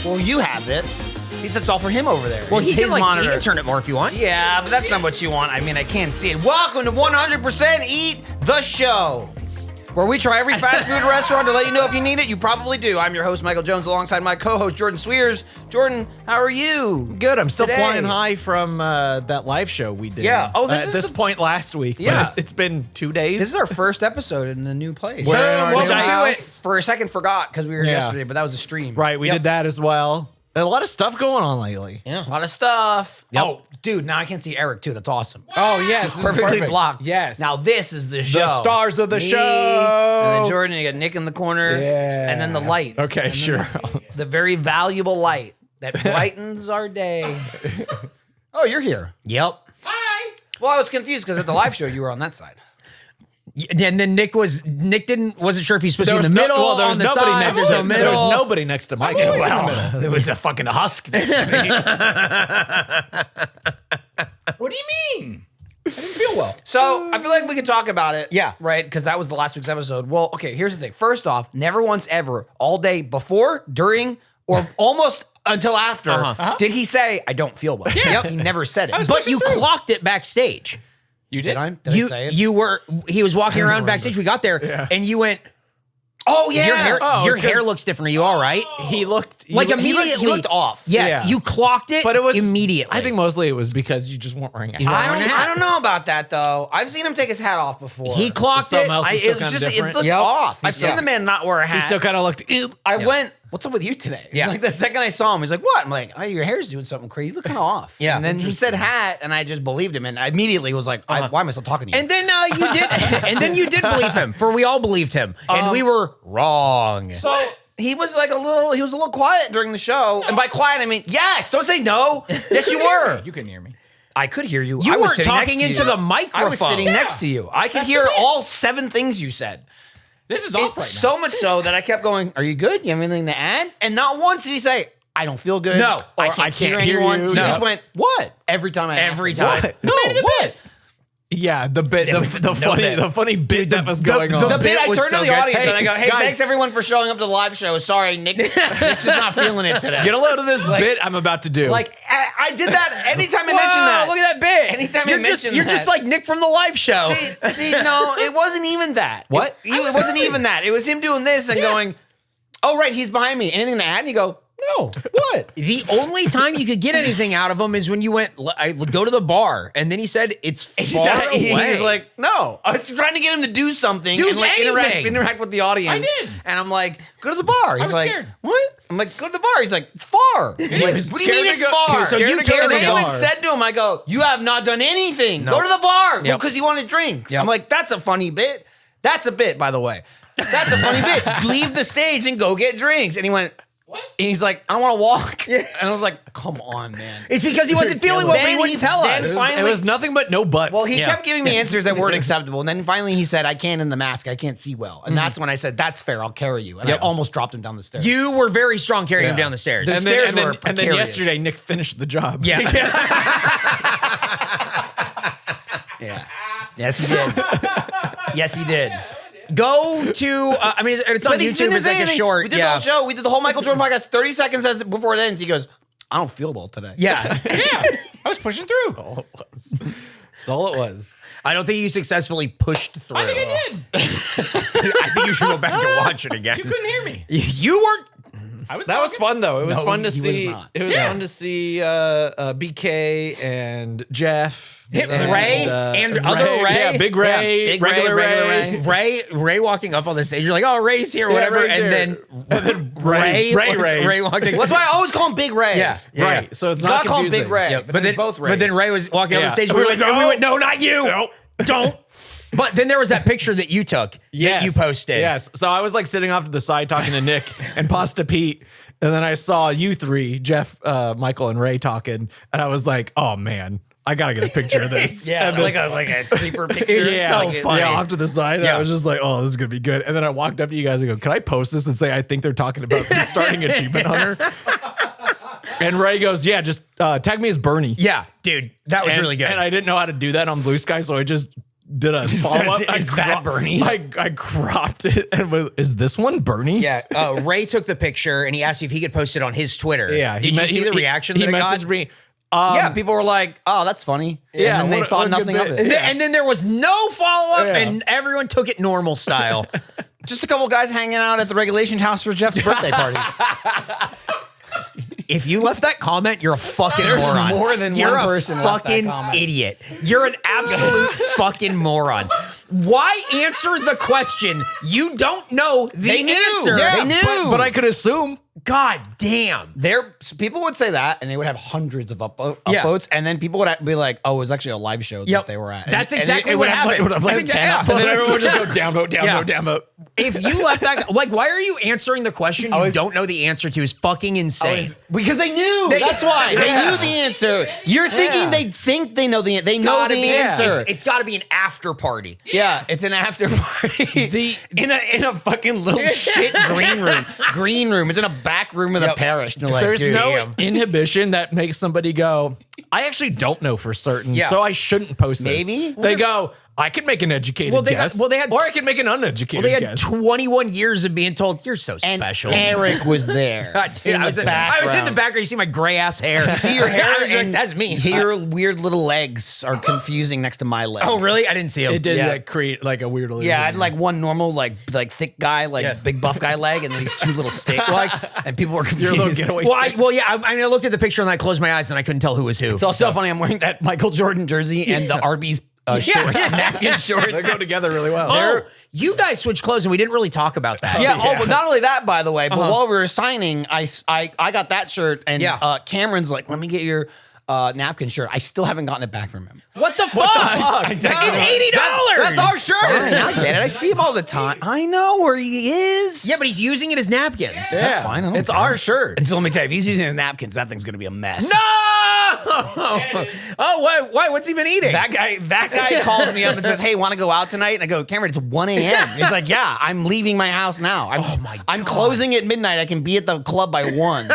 Well, you have it. That's all for him over there. Well, he His can monitor. he can turn it more if you want. Yeah, but that's not what you want. I mean, I can't see it. Welcome to 100% Eat the Show, where we try every fast food restaurant to let you know if you need it. You probably do. I'm your host, Michael Jones, alongside my co-host, Jordan Swears. Jordan, how are you? Good. I'm still today? flying high from that live show we did. Yeah. Oh, this at is this point last week. Yeah. But it's been 2 days. This is our first episode in the new place. We're in our Which new I house. for a second forgot because we were here Yeah. yesterday, but that was a stream. Right. We did that as well. A lot of stuff going on lately. A lot of stuff. Yep. Oh, dude, now I can see Eric too. That's awesome. Oh, yes. It's this is perfectly perfect. blocked. Yes. Now this is the show. the stars of the Me, show. And then Jordan, you got Nick in the corner. Yeah. And then the light. Okay, sure. The very valuable light that brightens our day. Oh, you're here. Yep. Hi. Well, I was confused because at the live show you were on that side. And then Nick wasn't sure if he's supposed to be in the middle, there on was the nobody side. next There's to no him. middle. There was nobody next to Mike. Well, there was a fucking husk next to me. What do you mean? I didn't feel well. So I feel like we could talk about it. Yeah. Right? Because that was the last week's episode. Well, okay, here's the thing. First off, never once ever, all day before, during, or almost until after, did he say, I don't feel well. Yep. He never said it. But you clocked it backstage. You Did did? I? Did I say it? He was walking around backstage. We got there and you went, Oh, yeah. your it's hair 'cause- looks different. Are you all right? He looked Like He looked- immediately. he looked off. Yes, Yeah. you clocked it but it was immediately. I think mostly it was because you just weren't wearing a hat. I don't know about that, though. I've seen him take his hat off before. he clocked it. Something else. It still was kinda just, it different. looked Yep. off. I've Yeah. seen the man not wear a hat. He still kind of looked. I went, what's up with you today? Yeah. Like the second I saw him, he's like, what? I'm like, oh, your hair's doing something crazy. You look kind of off. Yeah. And then he said hat, and I just believed him. And I immediately was like, why am I still talking to you? And then you did, and then you did believe him, for we all believed him, and we were wrong. so he was like he was a little quiet during the show. And by quiet, I mean, yes, don't say no. Yes, you were. You couldn't hear me. I could hear you. You I was weren't sitting talking next to into you. the microphone. I was sitting next to you. I could hear all 7 things you said. This is off right now. So much so that I kept going, are you good? You have anything to add? And not once did he say, I don't feel good. No, or I I can't can't hear anyone. you. He No. just went, what? Every time I asked Every him. time. What? No, what? Yeah, the bit, the funny bit that was going on. The bit I was turned so to the good. audience Hey, and I go, hey, guys. thanks everyone for showing up to the live show. Sorry, Nick's just not feeling it today. Get a load of this bit I'm about to do. Like, I did that anytime I mentioned that. Look at that bit. Anytime I you're just mention you're that. just like Nick from the live show. See, no, it wasn't even that. What? It wasn't even that. It was him doing this and going, oh, right, he's behind me. Anything to add? And you go, no. What? The only time you could get anything out of him is when you went, I go to the bar, and then he said it's far away. He was like, no. I was trying to get him to do something. Do and like anything. interact with the audience. I did. And I'm like, go to the bar. He's was like, scared. what? I'm like, go to the bar. He's like, it's far. I'm like, what do you mean it's far? So you cared And to I go. even said to him, I go, you have not done anything. Go to the bar. Yep. Because you wanted drinks. Yep. I'm like, that's a funny bit. That's a bit, by the way. That's a funny bit. Leave the stage and go get drinks. And he went, what? And he's like, I don't want to walk. And I was like, come on, man. It's because he wasn't feeling well, but he Then wouldn't tell then us. finally- it was nothing but no butts. Well, he kept giving me answers that weren't acceptable. And then finally he said, I can't in the mask. I can't see well. And that's when I said, that's fair. I'll carry you. And I almost dropped him down the stairs. You were very strong carrying him down the stairs. The and stairs then, were and then precarious. yesterday Nick finished the job. Yeah. Yeah. Yes, he did. Yes, he did. Go to, I mean, it's on But he YouTube. didn't It's say like a anything. short. We did the whole show. We did the whole Michael Jordan podcast. 30 seconds before it ends, he goes, I don't feel well today. Yeah. I was pushing through. All it was. That's all it was. I don't think you successfully pushed through. I think I did. I think you should go back and watch it again. You couldn't hear me. You weren't. That was fun though. It was No, fun to he was see. not. It was fun to see BK and Jeff Ray and other Ray. Yeah, Big Ray, Yeah, Big Ray, regular regular Ray. Ray walking up on the stage. You're like, oh, Ray's here, whatever. Ray's and here. then Ray walking. That's why I always call him Big Ray. Yeah, yeah. Right. So it's You not gotta call him confusing. Big Ray. Yeah, But then both Rays. But then Ray was walking on the Yeah. stage. And We we went, went, and we no. went, no, not you. No. Don't. But then there was that picture that you took that you posted. Yes. So I was like sitting off to the side talking to Nick and Pasta Pete. And then I saw you three, Jeff, Michael, and Ray talking. And I was like, oh man, I got to get a picture of this. Yeah, And then- like a creeper picture. It's so funny. Yeah, off to the side. Yeah. I was just like, oh, this is going to be good. And then I walked up to you guys and go, can I post this and say, I think they're talking about the starting Achievement Hunter? And Ray goes, yeah, just tag me as Bernie. Yeah, dude, that was And- really good. And I didn't know how to do that on Blue Sky, so I just did a follow up. Is that Bernie? I cropped it and is this one Bernie? Yeah, Ray took the picture and he asked if he could post it on his Twitter. Yeah. Did you see the reaction He that it got? messaged me. Yeah, people were like, "Oh, that's funny." Yeah, and then they what thought a good nothing of bit. it. And then there was no follow up, Yeah. and everyone took it normal style. Just a couple guys hanging out at the regulation house for Jeff's birthday party. If you left that comment, you're a fucking There's moron. more than you're one a person left that fucking comment. idiot. You're an absolute fucking moron. Why answer the question? You don't know the They knew. answer. Yeah, they knew. But I could assume. God damn. People would say that, and they would have hundreds of Yeah. upvotes, and then people would be like, "Oh, it was actually a live show that Yep. they were at." That's And exactly it what would have, happened. It would have like That's 10 exactly- And then upvotes. everyone would just go downvote, Yeah. downvote. If you left that, like, why are you answering the question you don't know the answer to is fucking insane. Because they knew. That's why they knew the answer. You're thinking they think they know the answer. They know Gotta the be- answer. It's got to be an after party. Yeah, it's an after party. in a fucking little shit green room. Green room. It's in a back room of the parish. And they're like, There's dude, no inhibition that makes somebody go, I actually don't know for certain, Yeah. so I shouldn't post this. Maybe? They go, I can make an educated Well, they got- guess. well, they had- or I can make an uneducated They had guess. 21 years of being told, you're so and special. Eric was there. Dude, in I was the in the background. background. You see my gray ass hair. See your hair? I was like, and that's me. Your weird little legs are confusing next to my leg. Oh, really? I didn't see him. It did Yeah. like, create like a weird illusion. Yeah, I had like one normal, like thick guy, big buff guy leg, and then these two little sticks. And people were Your little confused. getaway Well, sticks. I looked at the picture and I closed my eyes and I couldn't tell who was who. It's also funny. I'm wearing that Michael Jordan jersey and the Arby's shorts, napkin shorts. They go together really well. Oh, you guys switched clothes and we didn't really talk about that. Yeah. Oh, but not only that, by the way. But while we were signing, I got that shirt, and Yeah. Cameron's like, "Let me get your napkin shirt." I still haven't gotten it back from him. What the fuck? It's $80. That's our shirt. Fine, I get it. I see him all the time. I know where he is. Yeah, but he's using it as napkins. Yeah. That's fine. I don't It's care. our shirt. And so let me tell you, if he's using his napkins, that thing's gonna be a mess. No! Oh, why? What's he been eating? That guy calls me up and says, "Hey, want to go out tonight?" And I go, "Cameron, it's 1 a.m." He's like, "Yeah, I'm leaving my house now. I'm closing at midnight. I can be at the club by 1."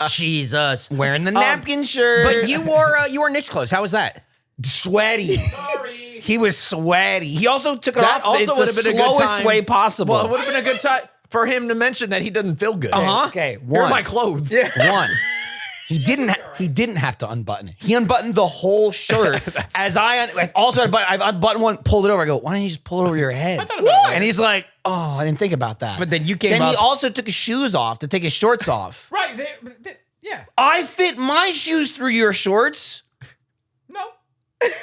Jesus. Wearing the napkin shirt. But you wore Nick's clothes. How was that? sweaty. Sorry. He was sweaty. He also took it That off also the would have been a good slowest time. way possible. Well, it would have been a good time for him to mention that he doesn't feel good. Okay, Here are one. my clothes. One. He didn't have to unbutton it. He unbuttoned the whole shirt. As I unbuttoned one, pulled it over. I go, why don't you just pull it over your head? I thought about it. And he's like, oh, I didn't think about that. But then you came Then he up- also took his shoes off to take his shorts off. Right. Yeah. I fit my shoes through your shorts. No.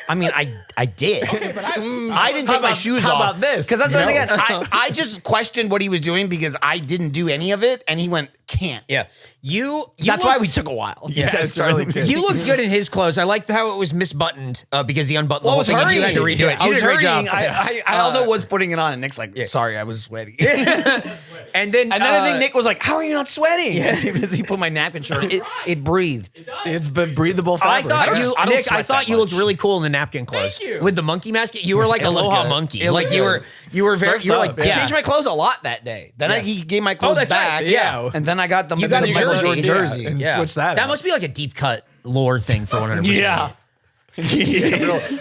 I mean, I did. But I didn't How take my about- shoes how off. about this? Because that's No. something again. I just questioned what he was doing because I didn't do any of it, and he went, can't. Yeah. You That's why looked- we took a while. Yeah, Because it's really good. You looked good in his clothes. I liked how it was misbuttoned because he unbuttoned the Well, I whole was thing and you hurrying. had to redo it. I You was did a great job. hurrying. I also was putting it on, and Nick's like, sorry, I was sweaty. And then I think Nick was like, how are you not sweating? Because he put my napkin shirt. It breathed. It's been breathable I fabric. thought I don't Nick, sweat I thought that you looked much. really cool in the napkin clothes. you. With the monkey mask. You were like It looked Aloha good. monkey. It Like looked you good. were very Surf's you were up, like yeah. I yeah. changed my clothes a lot that day. Then he gave my clothes that's back. right. Yeah. And then I got the You got a Michael jersey. Jordan Yeah. jersey. And switch that That out. must be like a deep cut lore thing for 100%. Yeah.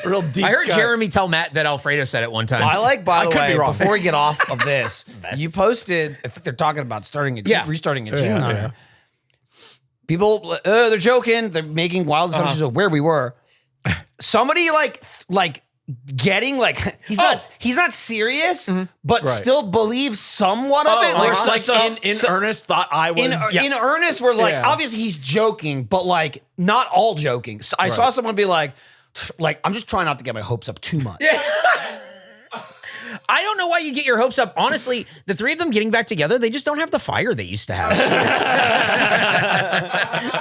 real deep. I heard cut. Jeremy tell Matt that Alfredo said it one time. I like, by the could way, be wrong. before we get off of this, you posted, I think they're talking about restarting a Achievement Hunter. yeah. People, they're joking. They're making wild assumptions of where we were. Somebody like getting like he's not serious, but Right. still believes somewhat of it. like, Or like some- in some- earnest thought I was. in earnest, we're like, Yeah. obviously he's joking, but like not all joking. So I saw someone be like, I'm just trying not to get my hopes up too much. I don't know why you get your hopes up. Honestly, the three of them getting back together, they just don't have the fire they used to have.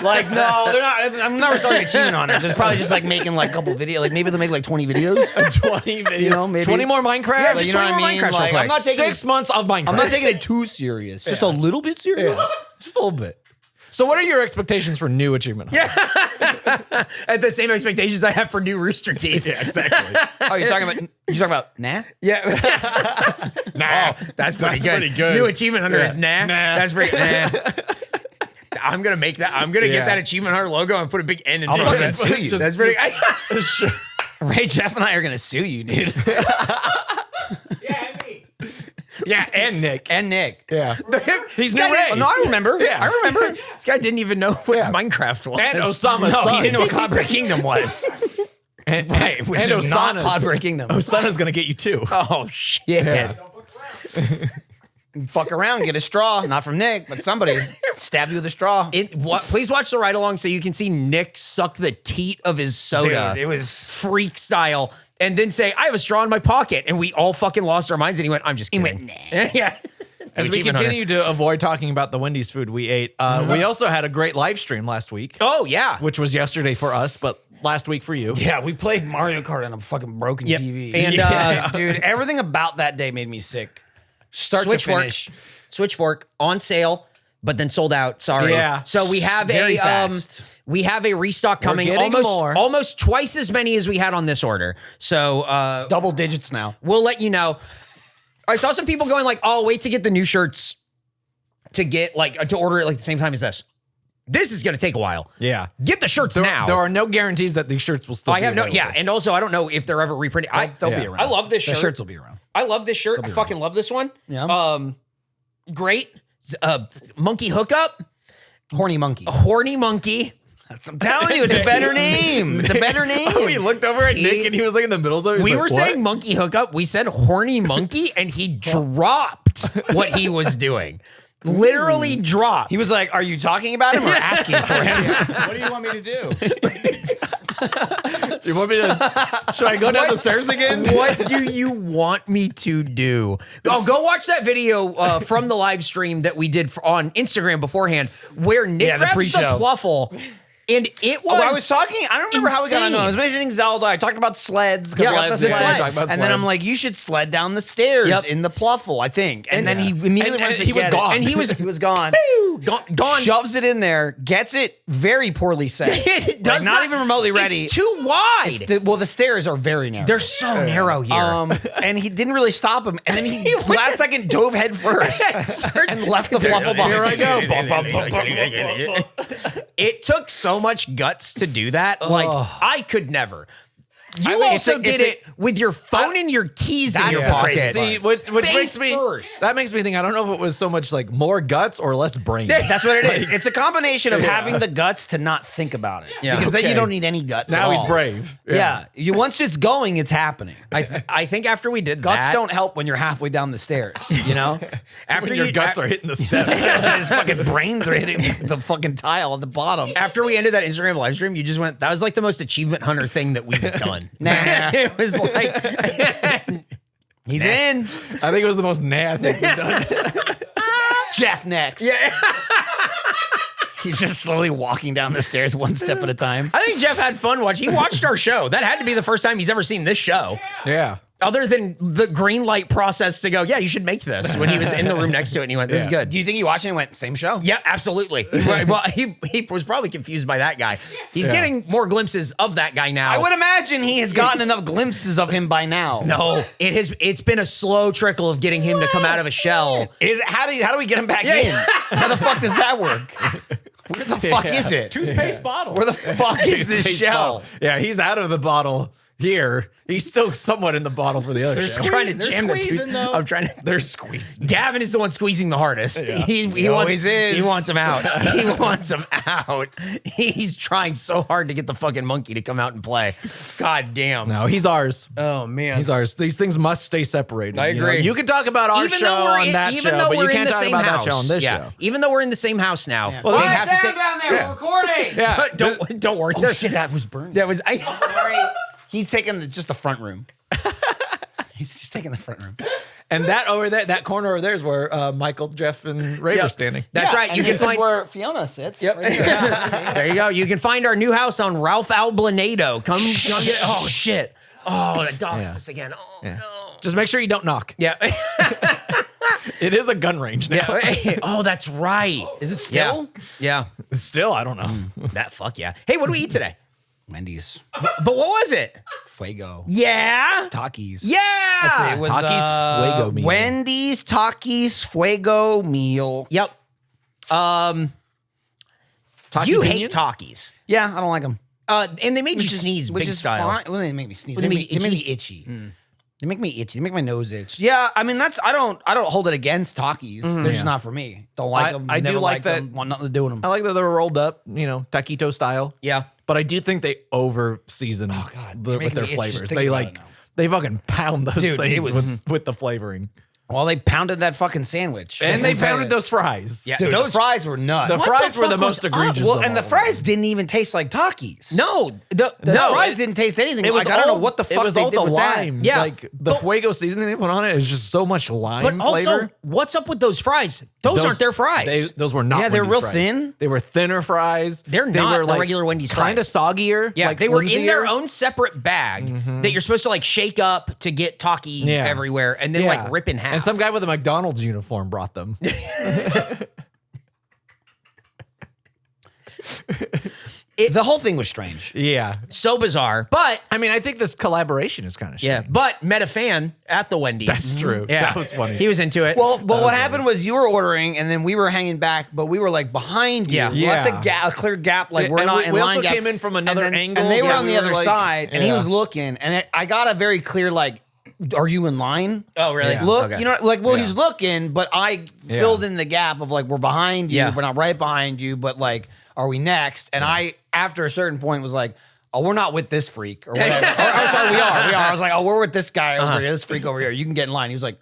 Like, no, they're not. I'm never starting Achievement Hunter. There's probably just like making like a couple videos. Like maybe they'll make like 20 videos. 20 videos. You know, maybe 20 more Minecraft. Yeah, just you know 20 what I more mean? Minecraft real Like, quick. I'm not taking 6 months of Minecraft. I'm not taking it too serious. Just a little bit serious. Yeah. Just a little bit. So what are your expectations for new Achievement Hunter? At the same expectations I have for new Rooster Teeth. Yeah, exactly. Oh, you're talking about nah? Yeah. Nah. Oh, that's pretty good. pretty good. New Achievement Hunter Yeah. is nah. Nah. That's pretty nah. I'm gonna make that. I'm gonna Yeah. get that Achievement Hunter logo and put a big N in I'll front of fucking it. sue you. That's pretty. Or Ray, Jeff, and I are gonna sue you, dude. Yeah, me. Yeah, and Nick. And Nick. Yeah. He's This guy new Ray. didn't- No, I remember. Yeah. I remember. This guy didn't even know what Yeah. Minecraft was. And Osama's No, son. he didn't know what Cloudbreak Kingdom was. And, Right, which and is not Osana. Cloudbreak Kingdom. Osana's going to get you too. Oh shit! Yeah. Fuck around, get a straw. Not from Nick, but somebody stab you with a straw. Please watch the ride along so you can see Nick suck the teat of his soda, Dude, it was freak style, and then say, "I have a straw in my pocket," and we all fucking lost our minds. And he went, "I'm just kidding." Yeah. As we Achievement continue to avoid talking about the Wendy's food we ate, we also had a great live stream last week, Oh yeah. which was yesterday for us, but last week for you. Yeah, we played Mario Kart on a fucking broken Yep. TV. And, dude, everything about that day made me sick. Start to Switchfork, finish. Switchfork on sale, but then sold out. Sorry. Yeah. So we have Very a fast. we have a restock coming. getting more. Almost twice as many as we had on this order. So Double digits now. we'll let you know. I saw some people going like, "Oh, wait to get the new shirts to get like to order it like the same time as this." This is going to take a while. Yeah. Get the shirts now. There are no guarantees that these shirts will still I be have no, available. yeah, and also I don't know if they're ever reprinted. They'll Yeah. be around. I love this The shirt. shirts will be around. I love this shirt. I fucking love this one. Yeah. Great. Monkey hookup, Horny monkey. horny monkey. I'm telling you, it's a better name. It's a better name. He looked over at Nick and he was like in the middle of it. We were saying monkey hookup. We said horny monkey, and he dropped what he was doing. Literally dropped. He was like, "Are you talking about him or asking for him?" What do you want me to do? You want me to? Should I go down the stairs again? What do you want me to do? Oh, go watch that video from the live stream that we did on Instagram beforehand, where Nick Yeah, the grabs the pre-show. pluffle, and it was. Oh, I was talking. I don't remember how we got on. insane. I was mentioning Zelda. I talked about sleds. 'Cause Yeah, we got the the sleds. sleds. Talk about And then I'm sleds. like, you should sled down the stairs Yep. in the pluffle, I think. And then he immediately And runs to he was get gone. it. And he was- he was gone. Gone. Shoves it in there, gets it very poorly set. It does Like, not even remotely ready. It's too wide. The stairs are very narrow. They're so narrow here. And he didn't really stop him. And then he last second dove head first and left the pluffle behind. Here I go. It took so much guts to do that. Like, I could never. You I mean, also it's a- did it with your phone and your keys in That's your the pocket. crazy See, which Face makes me first. that makes me think. I don't know if it was so much like more guts or less brain. That's what it is. It's a combination of having the guts to not think about it. Yeah. Because then you Okay. don't need any guts. Now at he's all. brave. Yeah. Once it's going, it's happening. I think after we did Guts that, don't help when you're halfway down the stairs, you know? after When your you- guts are hitting the steps. His fucking brains are hitting the fucking tile at the bottom. after we ended that Instagram live stream, you just went, that was like the most achievement hunter thing that we've done. Nah. It was like, He's in. I think it was the most nah thing we've done. Jeff next. yeah. He's just slowly walking down the stairs one step at a time. I think Jeff had fun watching. He watched our show. That had to be the first time he's ever seen this show. Yeah. Other than the green light process to go, yeah, you should make this when he was in the room next to it and he went, this is good. Do you think you watched it and went, same show? Yeah, absolutely. Right. Well, he was probably confused by that guy. He's getting more glimpses of that guy now. I would imagine he has gotten enough glimpses of him by now. No, it's been a slow trickle of getting him to come out of a shell. How do we get him back in? How the fuck does that work? Where the fuck is it? Toothpaste bottle. Where the fuck is this Face shell? bottle. Yeah, he's out of the bottle here. He's still somewhat in the bottle for the other I'm show. trying to They're jam the squeezing, tooth. though. I'm trying to. They're squeezing. Gavin is the one squeezing the hardest. He wants, always is. He wants him out. He wants him out. He's trying so hard to get the fucking monkey to come out and play. God damn. No, he's ours. Oh man. He's ours. These things must stay separated. I you know? agree. You can talk about our show on that show, but you can't talk about that show on this show. Even though we're in the same house now, Well, they they have to say. down there, we're recording. Yeah. Don't worry. Oh shit, that was burning. That was. Sorry. He's taking just the front room. He's just taking the front room. And that over there, that corner over there is where Michael, Jeff, and Ray are standing. That's right. You can this is find. where Fiona sits. Yep. Right there. There you go. You can find our new house on Ralph Alblanado. Come get. Oh shit. Oh, the dog's this again. Oh Yeah. no. Just make sure you don't knock. Yeah. It is a gun range now. Yeah. Oh, that's right. Is it still? Yeah. Still, I don't know. That fuck yeah. Hey, what do we eat today? Wendy's. But what was it? Fuego. Yeah. Takis. Yeah. It was Takis Fuego meal. Wendy's Takis Fuego meal. Yep. Taki You Pinions? hate Takis. Yeah, I don't like them. And they made you sneeze which big is style. fine. Well, they make me sneeze. Well, They they make make me you itchy. They make me itchy. They make my nose itch. Yeah, I mean I don't hold it against Takis. They're just not for me. Don't like them. I do never like liked that- them, want nothing to do with them. I like that they're rolled up, taquito style. Yeah. But I do think they over season they're with making their me itch just flavors. thinking They about it now. they fucking pound those Dude, it things was- with the flavoring. Well, they pounded that fucking sandwich. And they pounded those fries. Yeah. Dude, those the fries were nuts. The What fries the were the fuck most was up? egregious. Well, of and the all. fries didn't even taste like Takis. No, The fries didn't taste anything. It was like, I don't know all- what the it fuck was they all did the with lime. Yeah. Like the Fuego seasoning they put on it is just so much lime but also, flavor. what's up with those fries? Those aren't their fries. Those were not. Yeah, they're Wendy's real fries. thin. They were thinner fries. They're They not were the regular Wendy's Kind of fries. soggier. Yeah, like they were in their flimsier. own separate bag that you're supposed to like shake up to get Taki everywhere and then like rip in half. And some guy with a McDonald's uniform brought them. The whole thing was strange. Yeah. so bizarre, but I mean, I think this collaboration is kind of yeah, but met a fan at the Wendy's. That's true. Yeah, That was funny. He was into it. Well, but what happened was you were ordering, and then we were hanging back, but we were like behind you. Yeah. We left Yeah. a clear gap, like we're And not we- in we line also gap. came in from another and then, angle, and they were so on we the were other like- side, and he yeah. was looking, and I got a very clear like, "Are you in line?" oh, really? Yeah. Look, Okay. you know, like, well, he's looking, but I filled in the gap of like, we're behind you, Yeah. we're not right behind you, but like, are we next? And I, after a certain point, was like, oh, we're not with this freak or whatever. I'm sorry, we are. I was like, oh, we're with this guy over here, this freak over here. You can get in line. He was like,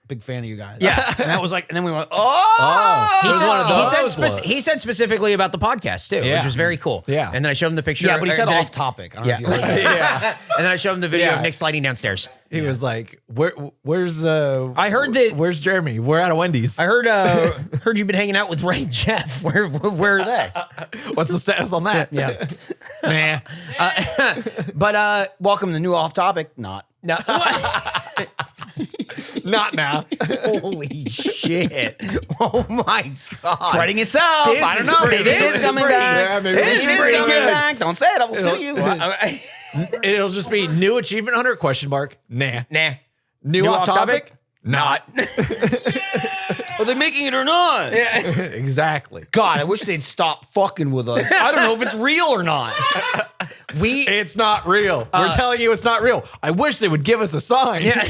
big fan of you guys. Yeah. And that was like, and then we went, oh. He It was said, one of he, those said ones. he said specifically about the podcast too, Yeah. which was very cool. Yeah. And then I showed him the picture. Yeah, but he said then I- off topic. I don't know if you heard that. Yeah. And then I showed him the video Yeah. of Nick sliding downstairs. He was like, where's I heard that. where's Jeremy? We're at a Wendy's. I heard you've been hanging out with Ray and Jeff. Where are they? What's the status on that? Yeah. Nah. But Welcome to new off topic. Not. no, Not now. holy shit! Oh my god! Spreading itself. This I don't is know. pretty- Maybe it this is is coming pretty- back. yeah, maybe Maybe this it is is pretty coming good. back. Don't say it. I will sue you. It'll just be new achievement hunter question mark. Nah. Nah. New off topic? Not. Are they making it or not? Exactly. God, I wish they'd stop fucking with us. I don't know if it's real or not. It's not real. We're telling you it's not real. I wish they would give us a sign. Yeah.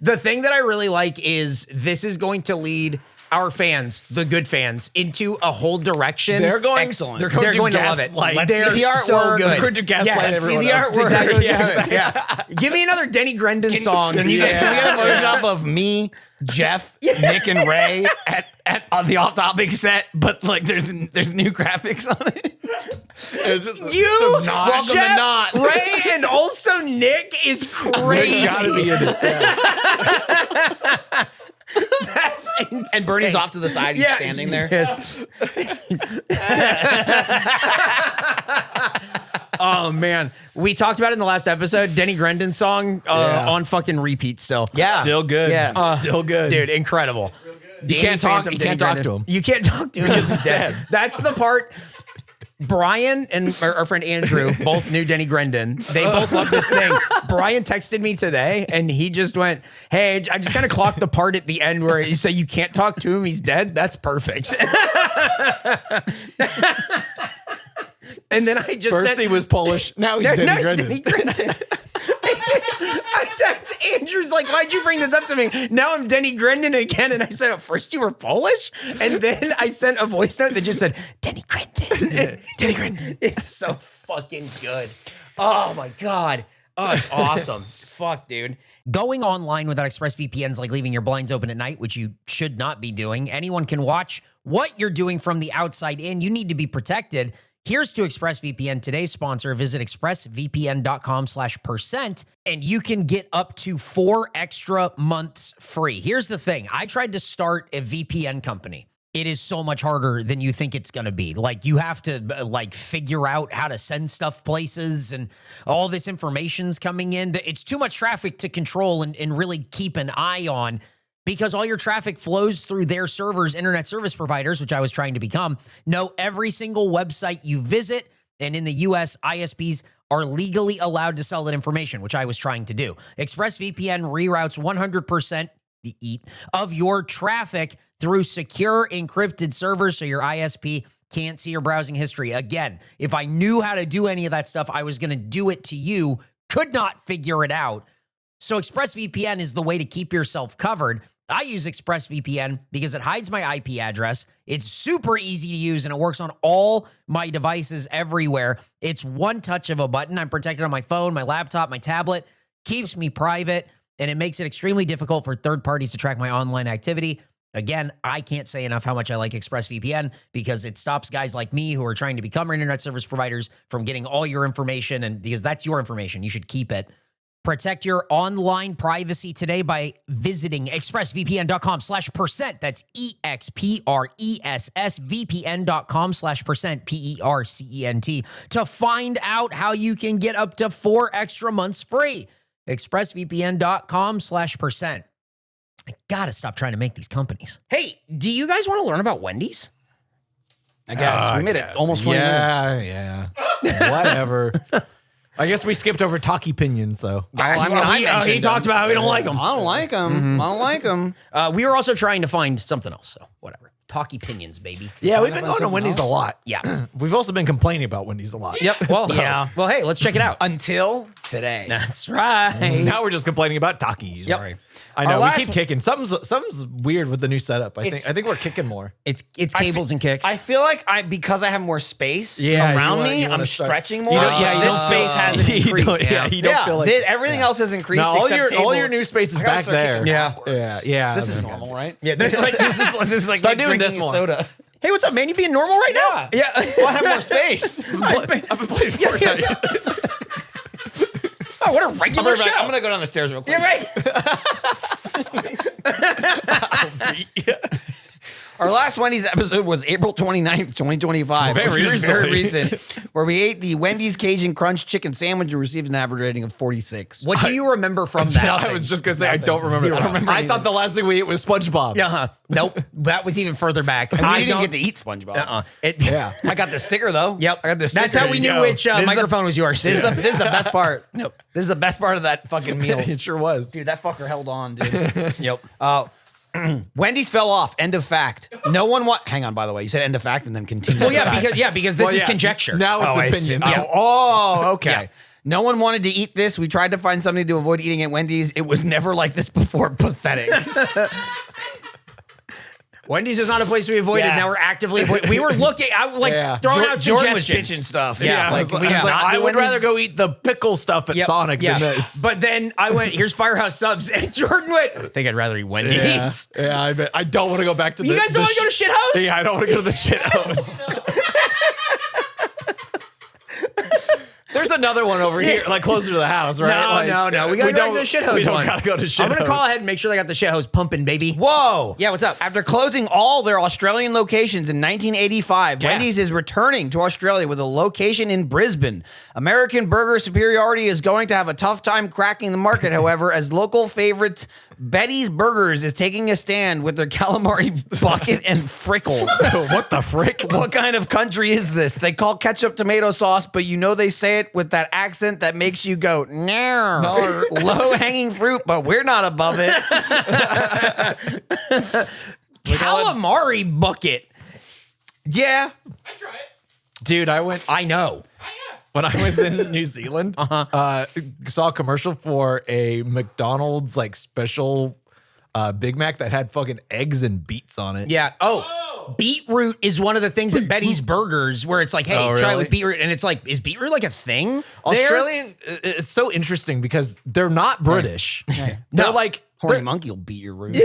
The thing that I really like is this is going to lead our fans, the good fans, into a whole direction. They're going. Excellent. They're going to to love it. gaslight. They're see the so artwork. good. They're going to gaslight Yes, everyone see the else. artwork. Exactly. Yeah. Yeah. Give me another Denny Grendon song. Can we get a Photoshop of me, Jeff, Nick, and Ray at on the off-topic set, but like there's new graphics on it. It's just, You, it's just not. Welcome to Jeff, not. Ray, and also Nick is crazy. It's gotta be in it. That's insane. And Bernie's off to the side. He's standing there. Yes. Oh man, we talked about it in the last episode. Denny Grendon song Yeah. on fucking repeat still. Yeah. Still good. Yeah. Still good. Dude, incredible. You can't talk. You can't talk to him. You can't talk to him. He's dead. That's the part. Brian and our friend Andrew both knew Denny Grendon. They both love this thing. Brian texted me today and he just went, "Hey, I just kind of clocked the part at the end where you say you can't talk to him. He's dead. That's perfect." And then I just First sent, he was Polish. Now he's Denny no, it's Grendon. Denny Grendon. Andrew's like, "Why'd you bring this up to me?" Now I'm Denny Grendon again. And I said, "At first you were Polish?" And then I sent a voice note that just said, "Denny Grendon." Denny Grendon. It's so fucking good. Oh my God. Oh, it's awesome. Fuck, dude. Going online without ExpressVPN is like leaving your blinds open at night, which you should not be doing. Anyone can watch what you're doing from the outside in. You need to be protected. Here's to ExpressVPN, today's sponsor. Visit expressvpn.com/percent and you can get up to 4 extra months free. Here's the thing. I tried to start a VPN company. It is so much harder than you think it's going to be. Like you have to like figure out how to send stuff places and all this information's coming in. It's too much traffic to control and really keep an eye on, because all your traffic flows through their servers, internet service providers, which I was trying to become, know every single website you visit. And in the US, ISPs are legally allowed to sell that information, which I was trying to do. ExpressVPN reroutes 100% of your traffic through secure encrypted servers, so your ISP can't see your browsing history. Again, if I knew how to do any of that stuff, I was going to do it to you. Could not figure it out. So ExpressVPN is the way to keep yourself covered. I use ExpressVPN because it hides my IP address. It's super easy to use, and it works on all my devices everywhere. It's one touch of a button. I'm protected on my phone, my laptop, my tablet. Keeps me private, and it makes it extremely difficult for third parties to track my online activity. Again, I can't say enough how much I like ExpressVPN because it stops guys like me who are trying to become internet service providers from getting all your information, and because that's your information, you should keep it. Protect your online privacy today by visiting expressvpn.com/percent. That's expressvpn.com/percent, PERCENT, to find out how you can get up to 4 extra months free. expressvpn.com/percent. I gotta stop trying to make these companies. Hey, do you guys want to learn about Wendy's? I guess. We made it almost 20 minutes. Yeah. Whatever. I guess we skipped over Taki pinions, though. He talked about how we don't like them. I don't like them. I don't like them. We were also trying to find something else, so whatever. Taki pinions, baby. Yeah, we've been going to Wendy's a lot. Yeah. We've also been complaining about Wendy's a lot. Yep. Well, Yeah. Well, hey, let's check it out. Until today. That's right. Now we're just complaining about Takis. Yep. Sorry. I know, Our we last keep kicking. Something's weird with the new setup. I think we're kicking more. It's cables and kicks. I feel like because I have more space Yeah, around you me, wanna I'm start- stretching more. You don't- yeah, you this don't- space hasn't you increased. don't- yeah, you don't feel like- everything else has increased. No, except all table. your new space is I gotta back start there. kicking Yeah. backwards. Yeah. This is okay. normal, right? Yeah, This is like Start me doing drinking this a more. soda. hey, what's up, man? You being normal right now? Yeah. Well, I have more space. I've been playing Fortnite. Oh, what a regular show. I'm gonna go down the stairs real quick. Yeah, right. Our last Wendy's episode was April 29th, 2025. Very which was very recently. recent, where we ate the Wendy's Cajun Crunch chicken sandwich and received an average rating of 46. What do you remember from that? I was just gonna say I don't remember. Zero. I don't remember I thought the last thing we ate was SpongeBob. Uh-huh. Nope. That was even further back. I I didn't don't get to eat SpongeBob. Yeah. I got the sticker though. Yep. I got the sticker. That's how we knew which microphone was yours. This is the best part. Nope. This is the best part of that fucking meal. It sure was. Dude, that fucker held on, dude. Yep. Wendy's fell off. End of fact. No one hang on, by the way. You said end of fact and then continue. Well, yeah, because this Well, is yeah. conjecture. Now it's I opinion. see. Oh, okay. Yeah. No one wanted to eat this. We tried to find something to avoid eating at Wendy's. It was never like this before. Pathetic. Wendy's is not a place we avoided. Yeah. Now we're actively we were looking. I was like Yeah. throwing out Jordan was suggestions. pitching stuff. Yeah, like, I we was not like, I do would Wendy's? rather go eat the pickle stuff at Yep. Sonic Yeah. than this. But then I went, here's Firehouse Subs. And Jordan went, I think I'd rather eat Wendy's. Yeah, I bet. I don't want to go back to You guys don't want to go to Shit House? Yeah, I don't want to go to the shit house. There's another one over here, like closer to the house, right? No, Like, no. We gotta go to the shit house We don't one. gotta go to shit I'm gonna house. call ahead and make sure they got the shit house pumping, baby. Whoa. Yeah, what's up? After closing all their Australian locations in 1985, Yes. Wendy's is returning to Australia with a location in Brisbane. American burger superiority is going to have a tough time cracking the market, however, as local favorite Betty's Burgers is taking a stand with their calamari bucket and frickles. What the frick? What kind of country is this? They call ketchup tomato sauce, but you know they say it with that accent that makes you go, no. Low-hanging fruit, but we're not above it. Calamari bucket. Yeah. Dude, I know. when I was in New Zealand, saw a commercial for a McDonald's like special Big Mac that had fucking eggs and beets on it. Yeah. Oh, beetroot is one of the things at Betty's Burgers where it's like, hey, Oh, try it really? with beetroot. And it's like, is beetroot like a thing? there? Australian, it's so interesting because they're not British. They're No. like Horny monkey will beat your root.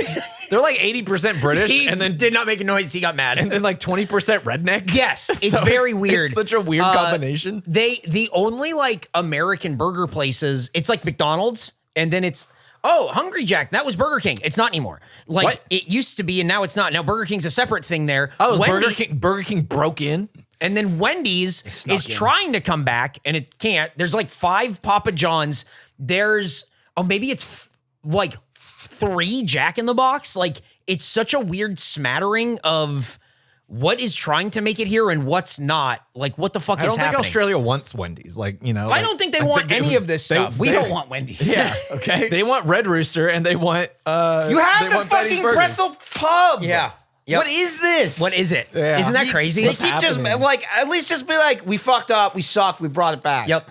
they're like 80% British He and then did not make a noise. He got mad. and then like 20% redneck. Yes, it's So very weird. It's such a weird combination. The only like American burger places, it's like McDonald's, and then it's Hungry Jack. That was Burger King. It's not anymore. Like What? it used to be, and now it's not. Now Burger King's a separate thing there. Oh, Wendy- Burger King broke in. And then Wendy's snuck is in. trying to come back, and it can't. There's like 5 Papa John's. There's maybe it's like 3 Jack in the Box. Like it's such a weird smattering of what is trying to make it here and what's not. Like what the fuck I is don't think happening? Australia wants Wendy's. Like, you know. I don't think they want any of this stuff. We don't want Wendy's. Yeah. Okay. They want Red Rooster and they want You they have the want Betty's fucking Burgers. pretzel pub. Yeah. Yep. What is this? What is it? Yeah. not that crazy? They keep just like, at least just be like, we fucked up, we sucked, we brought it back. Yep.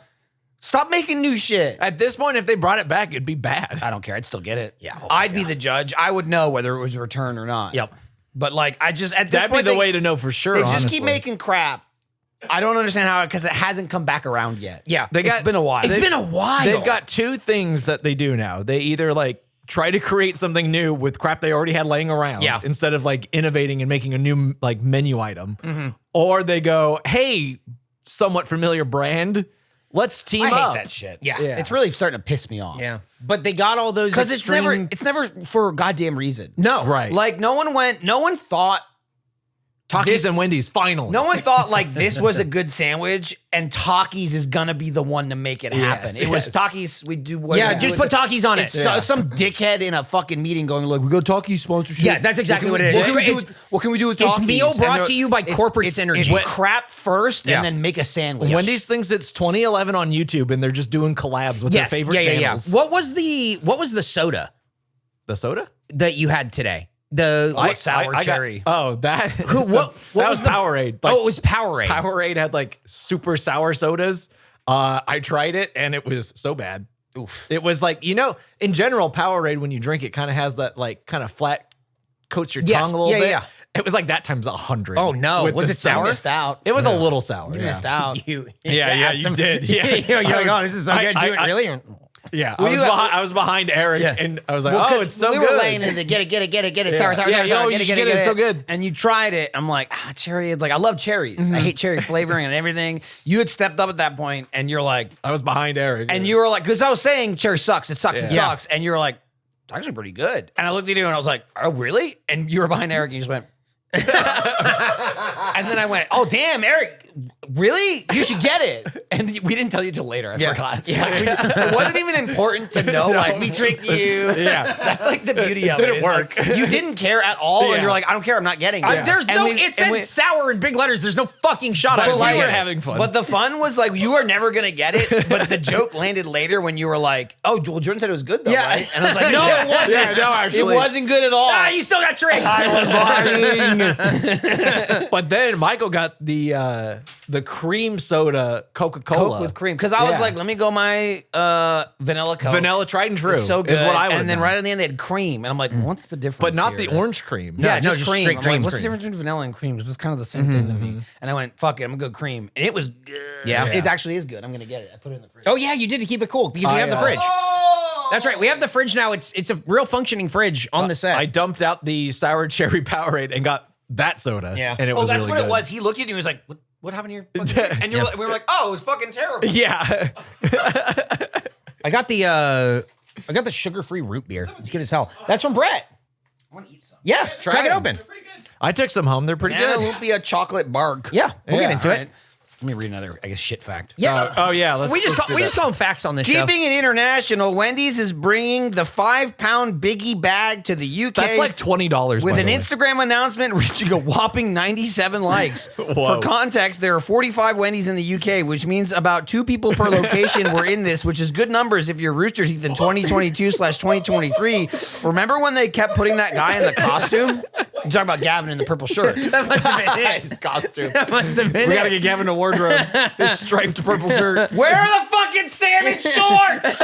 Stop making new shit. At this point, if they brought it back, it'd be bad. I don't care. I'd still get it. Yeah. I'd be the judge. I would know whether it was a return or not. Yep. But like, I just at this That'd be point, the way to know for sure. they just honestly. keep making crap. I don't understand how, because it hasn't come back around yet. Yeah. It's been a while. It's been a while. They've got two things that they do now. They either like try to create something new with crap they already had laying around, Yeah. instead of like innovating and making a new like menu item, or they go, "Hey, somewhat familiar brand, let's team I up." hate that shit. Yeah. It's really starting to piss me off. Yeah. But they got all those Because extreme... it's never for a goddamn reason. No. Right. Like no one thought Takis this- and Wendy's finally. no one thought like this was a good sandwich and Takis is gonna be the one to make it happen. Yes, It was yes. Takis. We do what Yeah, we just do. put Takis on it. It's some dickhead in a fucking meeting going like, we got Takis sponsorship. Yeah, that's exactly what it is. What can we do with It's Takis? meal brought And to you by corporate it's synergy. crap first Yeah. and then make a sandwich. Wendy's thinks it's 2011 on YouTube, and they're just doing collabs with Yes. their favorite channels. What was the soda The soda? that you had today? The sour cherry. That. what that was was the Powerade. it was Powerade. Powerade had like super sour sodas. I tried it and it was so bad. Oof. It was like, in general, Powerade, when you drink it, kind of has that like kind of flat, coats your Yes. tongue a little Yeah, bit. yeah. It was like that times 100. Oh, no. with Was the it sour? missed out. It was a little sour. You yeah. missed out. You You did. Yeah. You're like, oh, this is so good. Do it really? Yeah. Well, I was behind Eric Yeah. and I was like, Well, oh, 'cause it's so we good. were laying into get it. Sour, sour, Yeah, sour, sour. you should get it. It's so good. And you tried it. I'm like, cherry. Like, I love cherries. I hate cherry flavoring and everything. You had stepped up at that point and you're like, I was behind Eric. and you were like, because I was saying cherry sucks. It sucks. It Yeah. sucks. And you were like, it's actually pretty good. And I looked at you and I was like, oh, really? And you were behind Eric and you just went, and then I went, oh, damn, Eric, really? You should get it. And we didn't tell you till later. I forgot. Yeah. It wasn't even important to know. Like, we tricked you. Yeah. That's like the beauty of it. didn't It's work. like, you didn't care at all. And Yeah. you're like, I don't care. I'm not getting it. There's And no. we- It and said we- sour in big letters. There's no fucking shot. I but was like, we were having fun. But the fun was like, you were never going to get it. But the joke landed later when you were like, oh, well, Jordan said it was good though, Yeah. right? And I was like, no, it wasn't. Yeah, no, actually. It wasn't good at all. you still got tricked. But then Michael got the cream soda Coca-Cola. Coke with cream. Because I was Yeah. like, let me go my vanilla Coke. Vanilla tried and true. It's so good. Is what I would. and then right at the end, they had cream. And I'm like, what's the difference? but not here? the orange cream. Yeah, No, just just cream. straight I'm cream. like, what's the Cream. difference between vanilla and cream? Is this kind of the same thing to me? And I went, fuck it, I'm gonna go cream. And it was good. Yeah. It actually is good. I'm gonna get it. I put it in the fridge. Oh yeah, you did to keep it cool because we have the fridge. That's right. We have the fridge now. It's a real functioning fridge on the set. I dumped out the sour cherry Powerade and got that soda. Yeah. And it was that's really what good. it was. He looked at you and he was like, what happened to your fucking And we were like, oh, it was fucking terrible. Yeah. I got the sugar-free root beer. It's good as hell. That's from Brett. I want to eat some. Yeah, crack it them. open. I took some home. They're pretty Banana good. lumpia chocolate bark. Yeah, we'll get Yeah, into All it. right. Let me read another, I guess, shit fact. Yeah. Oh yeah. we just let's do that. call them facts on this show. Keeping it international, Wendy's is bringing the 5-pound biggie bag to the UK. That's like $20 with by an the way. Instagram announcement reaching a whopping 97 likes. For Whoa. context, there are 45 Wendy's in the UK, which means about 2 people per location were in this, which is good numbers if you're Rooster Teeth in 2022/2023. Remember when they kept putting that guy in the costume? You talking about Gavin in the purple shirt. That must have been it. His costume. That must have been We it. gotta get Gavin a wardrobe. His striped purple shirt. Where are the fucking salmon shorts?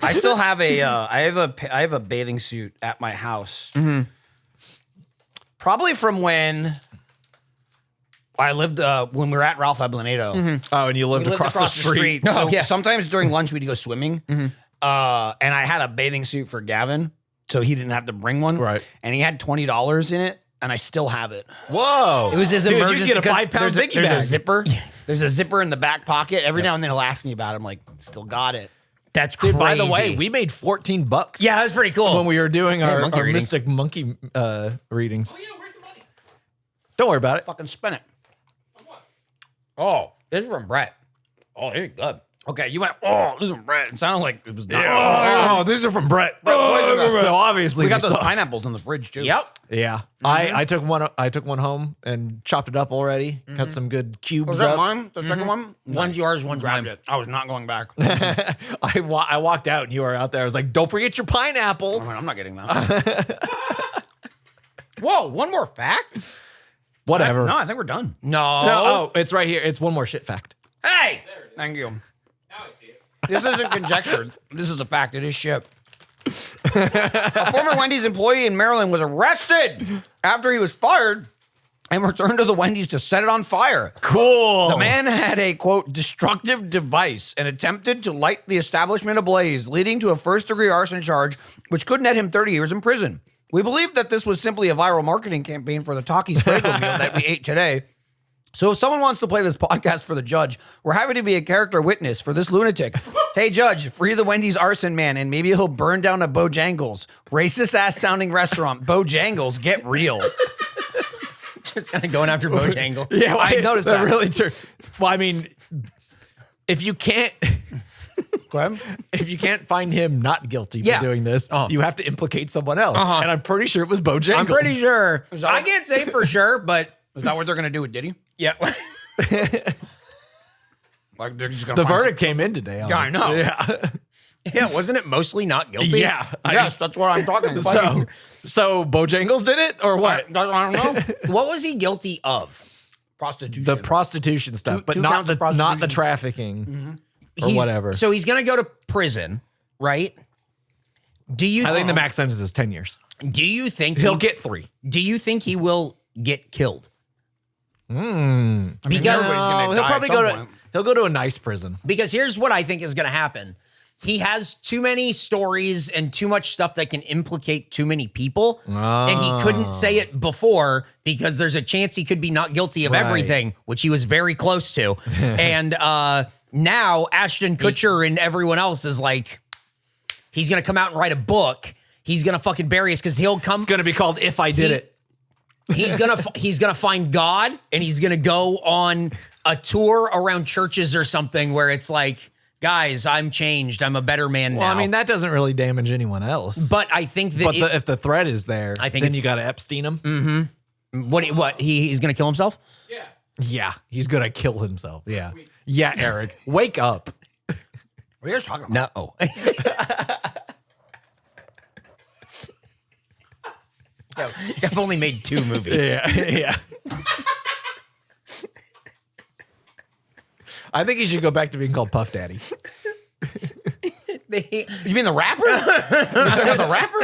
I still have I have a bathing suit at my house. Probably from when I lived when we were at Ralph Ablanedo. Oh, and you lived, We lived across, the street. So yeah. sometimes during lunch we'd go swimming. And I had a bathing suit for Gavin, so he didn't have to bring one. Right. And he had $20 in it, and I still have it. Whoa. It was his Dude, emergency. you get a 'cause 5-pound there's biggie there's bag. a zipper. There's a zipper in the back pocket. Every now and then he'll ask me about it. I'm like, still got it. That's crazy. Dude, by the way, we made $14. yeah, that was pretty cool. when we were doing our monkey readings. Mystic Monkey readings. Oh, yeah, where's the money? Don't worry about it. Fucking spin it. Oh, this is from Brett. Oh, this is good. Okay, you went, oh, this is Brett. It sounded like it was not. Oh, these are from Brett. So obviously We got those saw- pineapples in the fridge, too. Yep. Yeah, I took one home and chopped it up already. Cut some good cubes Was that up. mine? The second one? One's yours, one's Grabbed mine. it. I was not going back. I walked out and you were out there. I was like, "Don't forget your pineapple." I'm not getting that. Whoa, one more fact? Whatever. No, I think we're done. No. Oh, it's right here. It's one more shit fact. Hey. Thank you. Now I see it. This isn't conjecture. This is a fact. It is shit. A former Wendy's employee in Maryland was arrested after he was fired and returned to the Wendy's to set it on fire. Cool. The man had a, quote, destructive device and attempted to light the establishment ablaze, leading to a first-degree arson charge, which could net him 30 years in prison. We believe that this was simply a viral marketing campaign for the Taki's Fuego meal that we ate today. So if someone wants to play this podcast for the judge, we're happy to be a character witness for this lunatic. Hey, judge, free the Wendy's arson man, and maybe he'll burn down a Bojangles. Racist-ass sounding restaurant. Bojangles, get real. Just kind of going after Bojangles. Yeah, I noticed that. Really well, I mean, if you can't... Go ahead. If you can't find him not guilty for Yeah. doing this, you have to implicate someone else. And I'm pretty sure it was Bojangles. I'm pretty sure. I can't say for sure, but Is that what they're going to do with Diddy? yeah. Like they're just going The verdict came in today. Yeah, I know. Yeah. Yeah, wasn't it mostly not guilty? Yeah. Yes, that's what I'm talking about. So Bojangles did it or what? I don't know. What was he guilty of? Prostitution. The prostitution stuff, but two not counts of the not the prostitution. trafficking or He's- whatever. So he's going to go to prison, right? Do you I think the max sentence is 10 years. Do you think He'll get 3. Do you think he will get killed? Because Because gonna he'll die probably at some go point. he'll go to a nice prison. because here's what I think is going to happen. He has too many stories and too much stuff that can implicate too many people. And he couldn't say it before because there's a chance he could be not guilty of Right. everything, which he was very close to. And now Ashton Kutcher and everyone else is like, he's going to come out and write a book. He's going to fucking bury us because he'll come. It's going to be called If I Did It. He's gonna find God and he's gonna go on a tour around churches or something where it's like, guys, I'm changed. I'm a better man now. Well, I mean, that doesn't really damage anyone else. but I think that But if the threat is there, I think then it's- you got to Epstein him. he's gonna kill himself. Yeah, he's going to kill himself. Yeah. Yeah, Eric, wake up. What are you guys talking about? No. I've only made 2 movies. Yeah. I think he should go back to being called Puff Daddy. You mean the rapper? You talking about the rapper?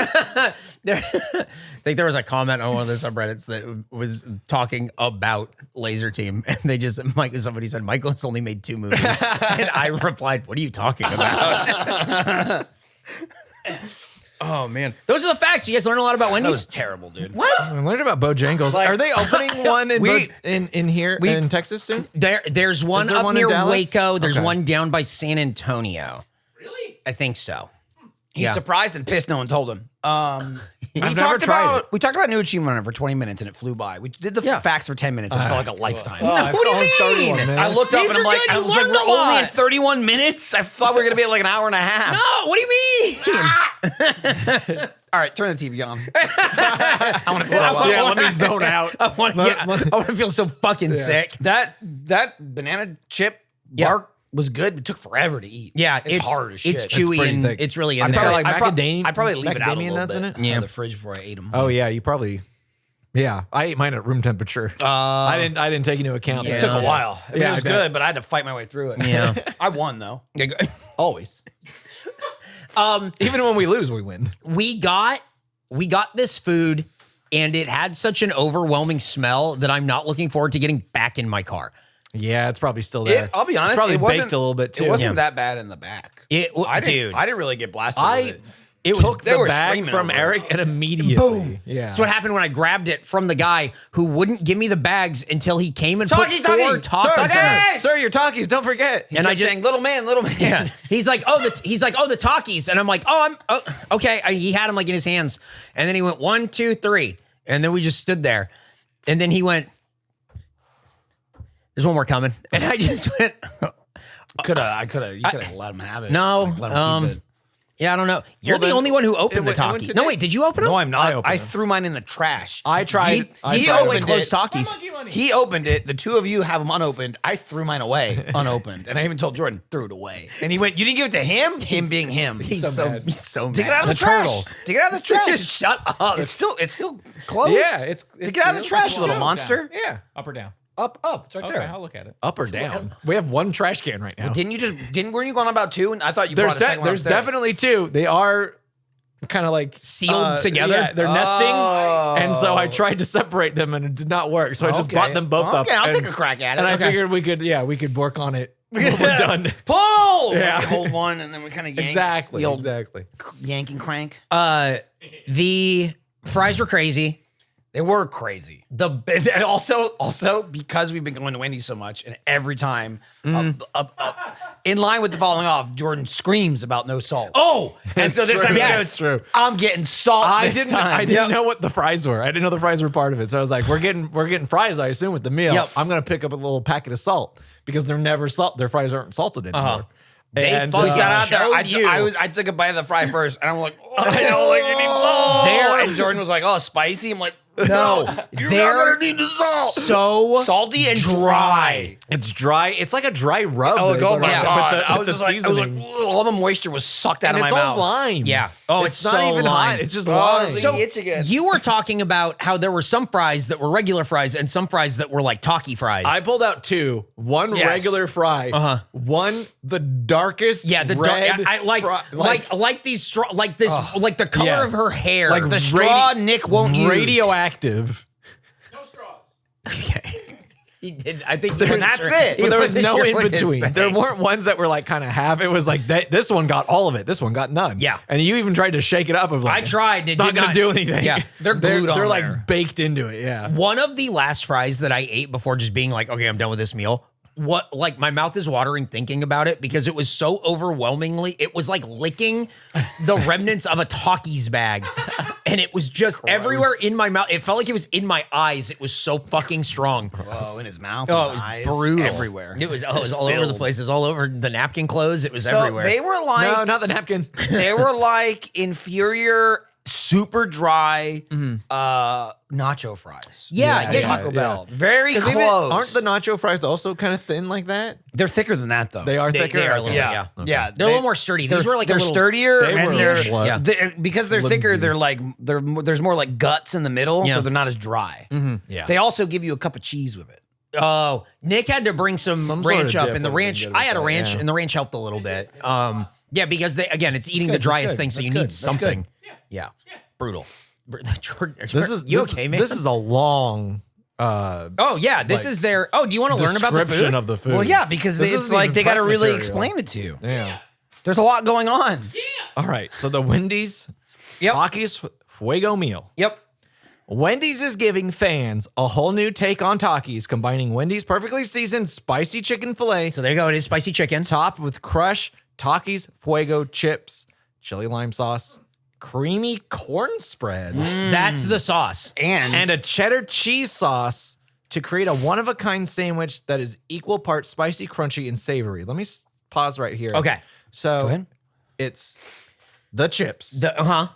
I think there was a comment on one of the subreddits that was talking about Laser Team, and somebody said Michael's only made 2 movies, and I replied, "What are you talking about?" Oh man, those are the facts. You guys learn a lot about That Wendy's. was terrible, dude. What? I learned about Bojangles. Are they opening one in in here we- in Texas soon? There's one there up one in near Dallas? Waco. There's Okay. one down by San Antonio. Really? I think so. He's Yeah. surprised and pissed no one told him. I've never tried it. We talked about New Achievement Hunter for 20 minutes and it flew by. We did the Yeah. facts for 10 minutes and it felt like a lifetime. What do you mean? I looked up These and I'm are like, good. I You was like, learned we're a lot. only at 31 minutes? I thought we were going to be at like an hour and a half. No, what do you mean? All right, turn the TV on. I want to throw up. Yeah, let me zone out. I want to feel so fucking sick. That banana chip Yeah. bark was good, but took forever to eat. Yeah, it's hard as shit. It's chewy pretty and thick. it's really in I'd there. probably like I'd probably leave it out a macadamia little nuts bit in it. out Yeah. of the fridge before I ate them. Oh yeah, you probably. Yeah, I ate mine at room temperature. I didn't take into account. Yeah. It took a while. I mean, Yeah, it was I bet. good, but I had to fight my way through it. Yeah. I won though. Always. Even when we lose, we win. we got this food and it had such an overwhelming smell that I'm not looking forward to getting back in my car. Yeah, it's probably still there. I'll be honest, It's probably it wasn't, baked a little bit too. It wasn't Yeah. that bad in the back. I I didn't really get blasted with it. It was- took they the were bag screaming from over it. Eric and immediately. Boom. Yeah. That's what happened when I grabbed it from the guy who wouldn't give me the bags until he came and Taki, put 4 Taki. Takis Sir, in hey! it. Sir, your Takis, don't forget. And I just saying, little man. Yeah. He's like, oh, the Takis. And I'm like, okay. He had them like in his hands. And then he went 1, 2, 3. And then we just stood there. And then he went, there's one more coming. And I just went, You could have let him have it. No, Like, let him keep it. Yeah, I don't know. You're Well, the then only one who opened the it went Taki. today. No, wait, did you open it? No, I'm not. opened I them. threw mine in the trash. I tried. He opened opened closed it. Takis. He opened it. The two of you have them unopened. I threw mine away unopened, and I even told Jordan threw it away. And he went, "You didn't give it to him? Him being him. He's so mad. Take it out of the trash. Take it out of the trash. Shut up. It's still closed. Yeah, it's Take it out of the trash, you little down. monster. Yeah. Up or down? Up. It's right Okay, there. I'll look at it. Up or down. We have one trash can right now. Weren't you going about two? And I thought you There's brought a second one there's upstairs. definitely two. They are kind of like Sealed together? Yeah, they're nesting, and so I tried to separate them, and it did not work. So I just Okay. brought them both up. Okay, I'll and- take a crack at it. And I Okay. figured we could work on it when we're done. Pull. Yeah. We hold one, and then we kind of yank. Exactly. The old Exactly. yank and crank. The fries were crazy. They were crazy. And also because we've been going to Wendy's so much, and every time, in line with the following off, Jordan screams about no salt. Oh, and so this true. time he Yes, goes, true. I'm getting salt. I this didn't time. know what the fries were. I didn't know the fries were part of it. So I was like, we're getting fries, I assume, with the meal. Yep. I'm gonna pick up a little packet of salt because they're never salt. Their fries aren't salted anymore. They And, fucking We got out there. showed you. I took a bite of the fry first, and I'm like, I know, like you need salt. There- And Jordan was like, oh, spicy. I'm like, no, you're They're not gonna need the salt. so Salty and dry. it's dry. It's like a dry rub. Oh, that oh they my put on god! with I with was just like, seasoning. "Ugh," all the moisture was sucked out and of my it's mouth. all lime. Yeah. Oh, it's not so even lime. hot. It's just Oh, lime. so- itch again. You were talking about how there were some fries that were regular fries and some fries that were like Taki fries. I pulled out two. One Yes. regular fry. One the darkest. yeah, the red I like fry, like these straw like this like the color yes. of her hair. Like The straw Nick won't use. radioactive. he did. I think And that's it. But there was wasn't no sure in what to between. say. There weren't ones that were like kind of half. It was like this one got all of it. This one got none. Yeah. And you even tried to shake it up. Of like, I tried, and It's it not did going to not- do anything. Yeah. They're glued on They're like there. baked into it. Yeah. One of the last fries that I ate before just being like, okay, I'm done with this meal. What like my mouth is watering thinking about it because it was so overwhelmingly, it was like licking the remnants of a Takis bag. And it was just everywhere in my mouth. It felt like it was in my eyes. It was so fucking strong. Oh, in his mouth. Oh, his it was eyes, brutal. everywhere. It was all over the filled. place. It was all over the napkin clothes. It was So everywhere. they were like, No, not the napkin. they were like inferior, super dry nacho fries. yeah, yeah. Taco you- Bell. Very 'Cause close. even- aren't the nacho fries also kind of thin like that? They're thicker than that though. They are They- thicker. they are a Okay. little- Yeah, yeah. yeah. They're a little more sturdy. These were like a they're little sturdier, They and were they're what? Yeah. because they're thicker. Flimsy. They're like there's more like guts in the middle, Yeah. so they're not as dry. Yeah. They also give you a cup of cheese with it. Oh, Nick had to bring some Some sort ranch of up, dip and the would have been ranch. good I with had a that, ranch, yeah. and the ranch helped a little bit. Yeah, because again, it's eating the good, that's driest good, thing, so that's you good, need that's something. Yeah, brutal. Jordan, This is you this, okay, man? This is a long oh yeah, this like, is their. Oh, do you want to learn about the description food? of the food. Well, yeah, because This it's isn't like even they got to press really material. explain it to you. Yeah. There's a lot going on. All right. So the Wendy's Yep. Takis Fuego meal. Yep. Wendy's is giving fans a whole new take on Takis, combining Wendy's perfectly seasoned spicy chicken filet So there you go. It is spicy chicken. topped with crushed Takis Fuego chips, chili lime sauce, creamy corn spread, That's the sauce. and a cheddar cheese sauce to create a one-of-a-kind sandwich that is equal parts spicy, crunchy, and savory. Let me pause right here. Okay. So ahead. it's the chips, The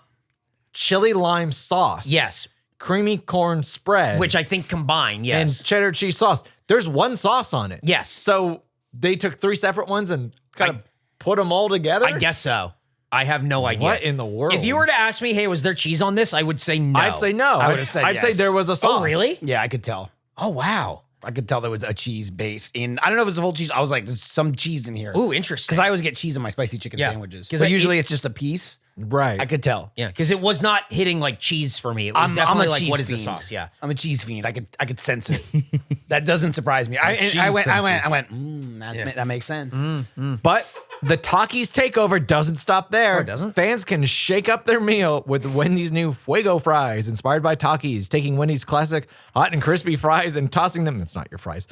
chili lime sauce, yes, creamy corn spread, which I think combine. and Yes. cheddar cheese sauce. There's one sauce on it. Yes. So they took three separate ones and kind of put them all together. I guess so. I have no idea. What in the world? If you were to ask me, hey, was there cheese on this? I would say no. I'd say no. I would've said I'd say yes. there was a sauce. Oh, really? Yeah, I could tell. Oh, wow. I could tell there was a cheese base in. I don't know if it's a full cheese. I was like, there's some cheese in here. Ooh, interesting. Because I always get cheese in my spicy chicken Yeah. sandwiches. 'Cause So I usually it's just a piece. Right. I could tell. Yeah, because it was not hitting like cheese for me. It was I'm definitely a like, cheese what is the fiend. sauce? Yeah. I'm a cheese fiend. I could sense it. That doesn't surprise me. I cheese went. senses. That makes sense. But the Takis takeover doesn't stop there. Oh, it doesn't? Fans can shake up their meal with Wendy's new Fuego fries, inspired by Takis, taking Wendy's classic hot and crispy fries and tossing them. It's not your fries.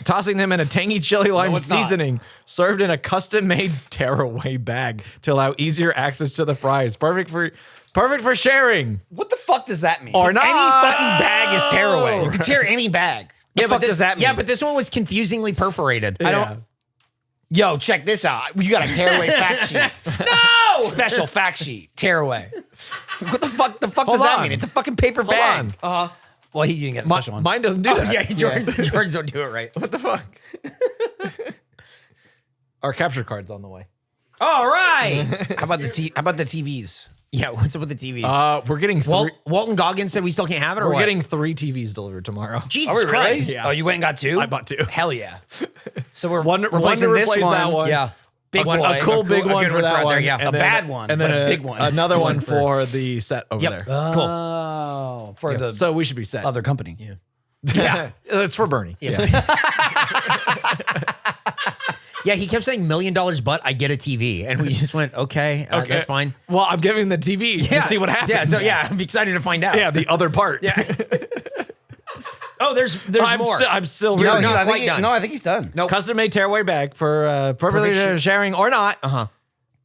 Tossing them in a tangy chili lime it's not. seasoning, served in a custom-made tearaway bag to allow easier access to the fries. Perfect for sharing. What the fuck does that mean? Or not. Any fucking bag is tearaway. You can tear any bag. The fuck this, does that mean? Yeah, but this one was confusingly perforated. I don't. Yo, check this out. You got a tearaway fact sheet. Special fact sheet. Tear away. What the fuck? The fuck Hold does that on. mean? It's a fucking paper bag. on. Well, he didn't get the special one. Mine doesn't do that. Yeah, Jordan's don't do it right. What the fuck? Our capture card's on the way. All right. How about the TVs? Yeah, what's up with the TVs? We're getting three, Walton Goggins said we still can't have it, or we're what? getting 3 TVs delivered tomorrow. Jesus Are we really? Christ. Yeah. Oh, you went and got 2? I bought 2. Hell yeah. So we're One to replacing this replace one. that one. Yeah. Big one- boy. A cool big a one good for that right one. there, yeah. and A then bad one, and then but a big one. Another one for the set over there. Oh, for the So we should be set. other company. Yeah. It's for Bernie. Yeah. Yeah, he kept saying $1 million, but I get a TV. And we just went, okay, that's fine. Well, I'm giving the TV to see what happens. Yeah, so yeah, I'm excited to find out. Yeah, the other part. Yeah. Oh, there's more. I'm still You're really not I quite think done. No, I think he's done. Nope. Custom made tearaway bag for perfect sharing or not.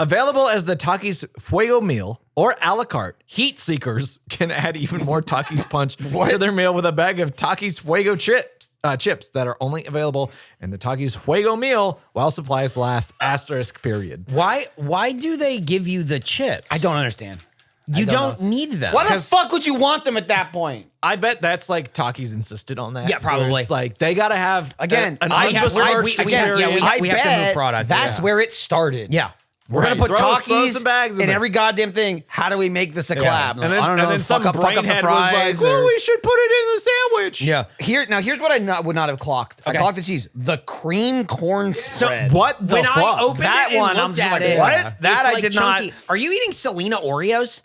Available as the Taki's Fuego meal or a la carte. Heat seekers can add even more Taki's punch to their meal with a bag of Taki's Fuego chips that are only available in the Taki's Fuego meal while supplies last *. Why do they give you the chips? I don't understand. You don't need them. Why the fuck would you want them at that point? I bet that's like Taki's insisted on that. Yeah, probably. Where it's like they gotta have Again, an I have unbesmirched experience. we have to move product. That's where it started. Yeah. We're Right. gonna put Throw Takis some bags in in there. every goddamn thing. How do we make this a collab? Yeah. And then, I don't know. and then some fuck up the brainhead fries. was like, well, we should put it in the sandwich. Yeah. Here's what I would not have clocked. I clocked the cheese. The cream corn spread. What the When fuck? I opened That it and one, I'm looked just at like, it, what? it's That I like did not- chunky. Are you eating Selena Oreos?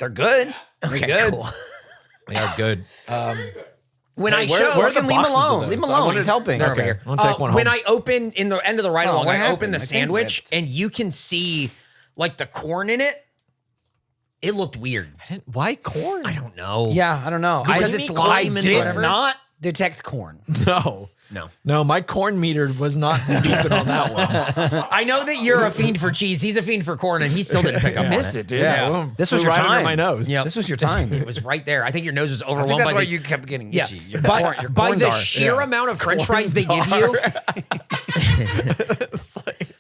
They're good. They're good. Cool. They are good. When I where- show, where are the Fucking leave him boxes of alone. those? Leave him I alone. wanted- He's helping. They're Okay. over here. I'll take one When home. I open in the end of the ride along, what I open the happened? I sandwich and you can see like the corn in it. It looked weird. Why corn? I don't know. Yeah, I don't know. Because I it's did- lime I and did whatever. not detect corn. No, my corn meter was not beeping on that one. I know that you're a fiend for cheese. He's a fiend for corn, and he still didn't pick up on Missed it. it, dude. Yeah, well, This was flew your right under time. my nose. Yep. This was your time. It was right there. I think your nose was I think overwhelmed that's by why the you kept getting yeah. itchy. Your By, corn- your by corn the dar. sheer Yeah. amount of French fries they give you. It's like,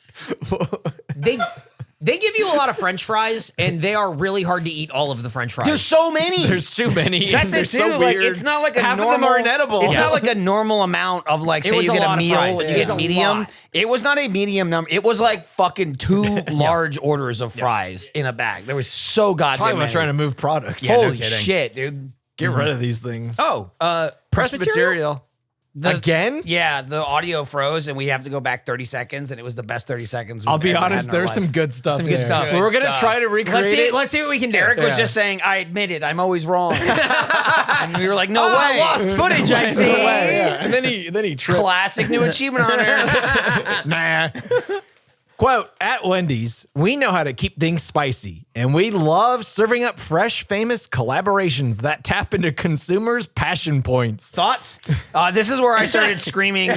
They give you a lot of French fries, and they are really hard to eat all of the French fries. There's so many. there's too many. That's and they're it too. so Like weird. it's not like a Half normal. of them are inedible. It's not like a normal amount of like. It Say was you a get lot a of meal fries. and It you was get a medium. lot. It was not a medium number. It was like fucking 2 large orders of fries in a bag. There was so goddamn Talking about many. trying to move product. Holy shit, dude! Get rid of these things. Oh, press material. Again? Yeah, the audio froze, and we have to go back 30 seconds, and it was the best 30 seconds. I'll we've be ever had honest, in our there's life. some good stuff. Some good there. stuff. We're gonna Good try to recreate it. let's see what we can do. Eric was Yeah. just saying, "I admit it, I'm always wrong," and we were like, "No way, I lost footage. I see. No way, yeah. And then he tripped. Classic new achievement honor." Nah. Quote, at Wendy's, we know how to keep things spicy, and we love serving up fresh, famous collaborations that tap into consumers' passion points. Thoughts? This is where I started screaming,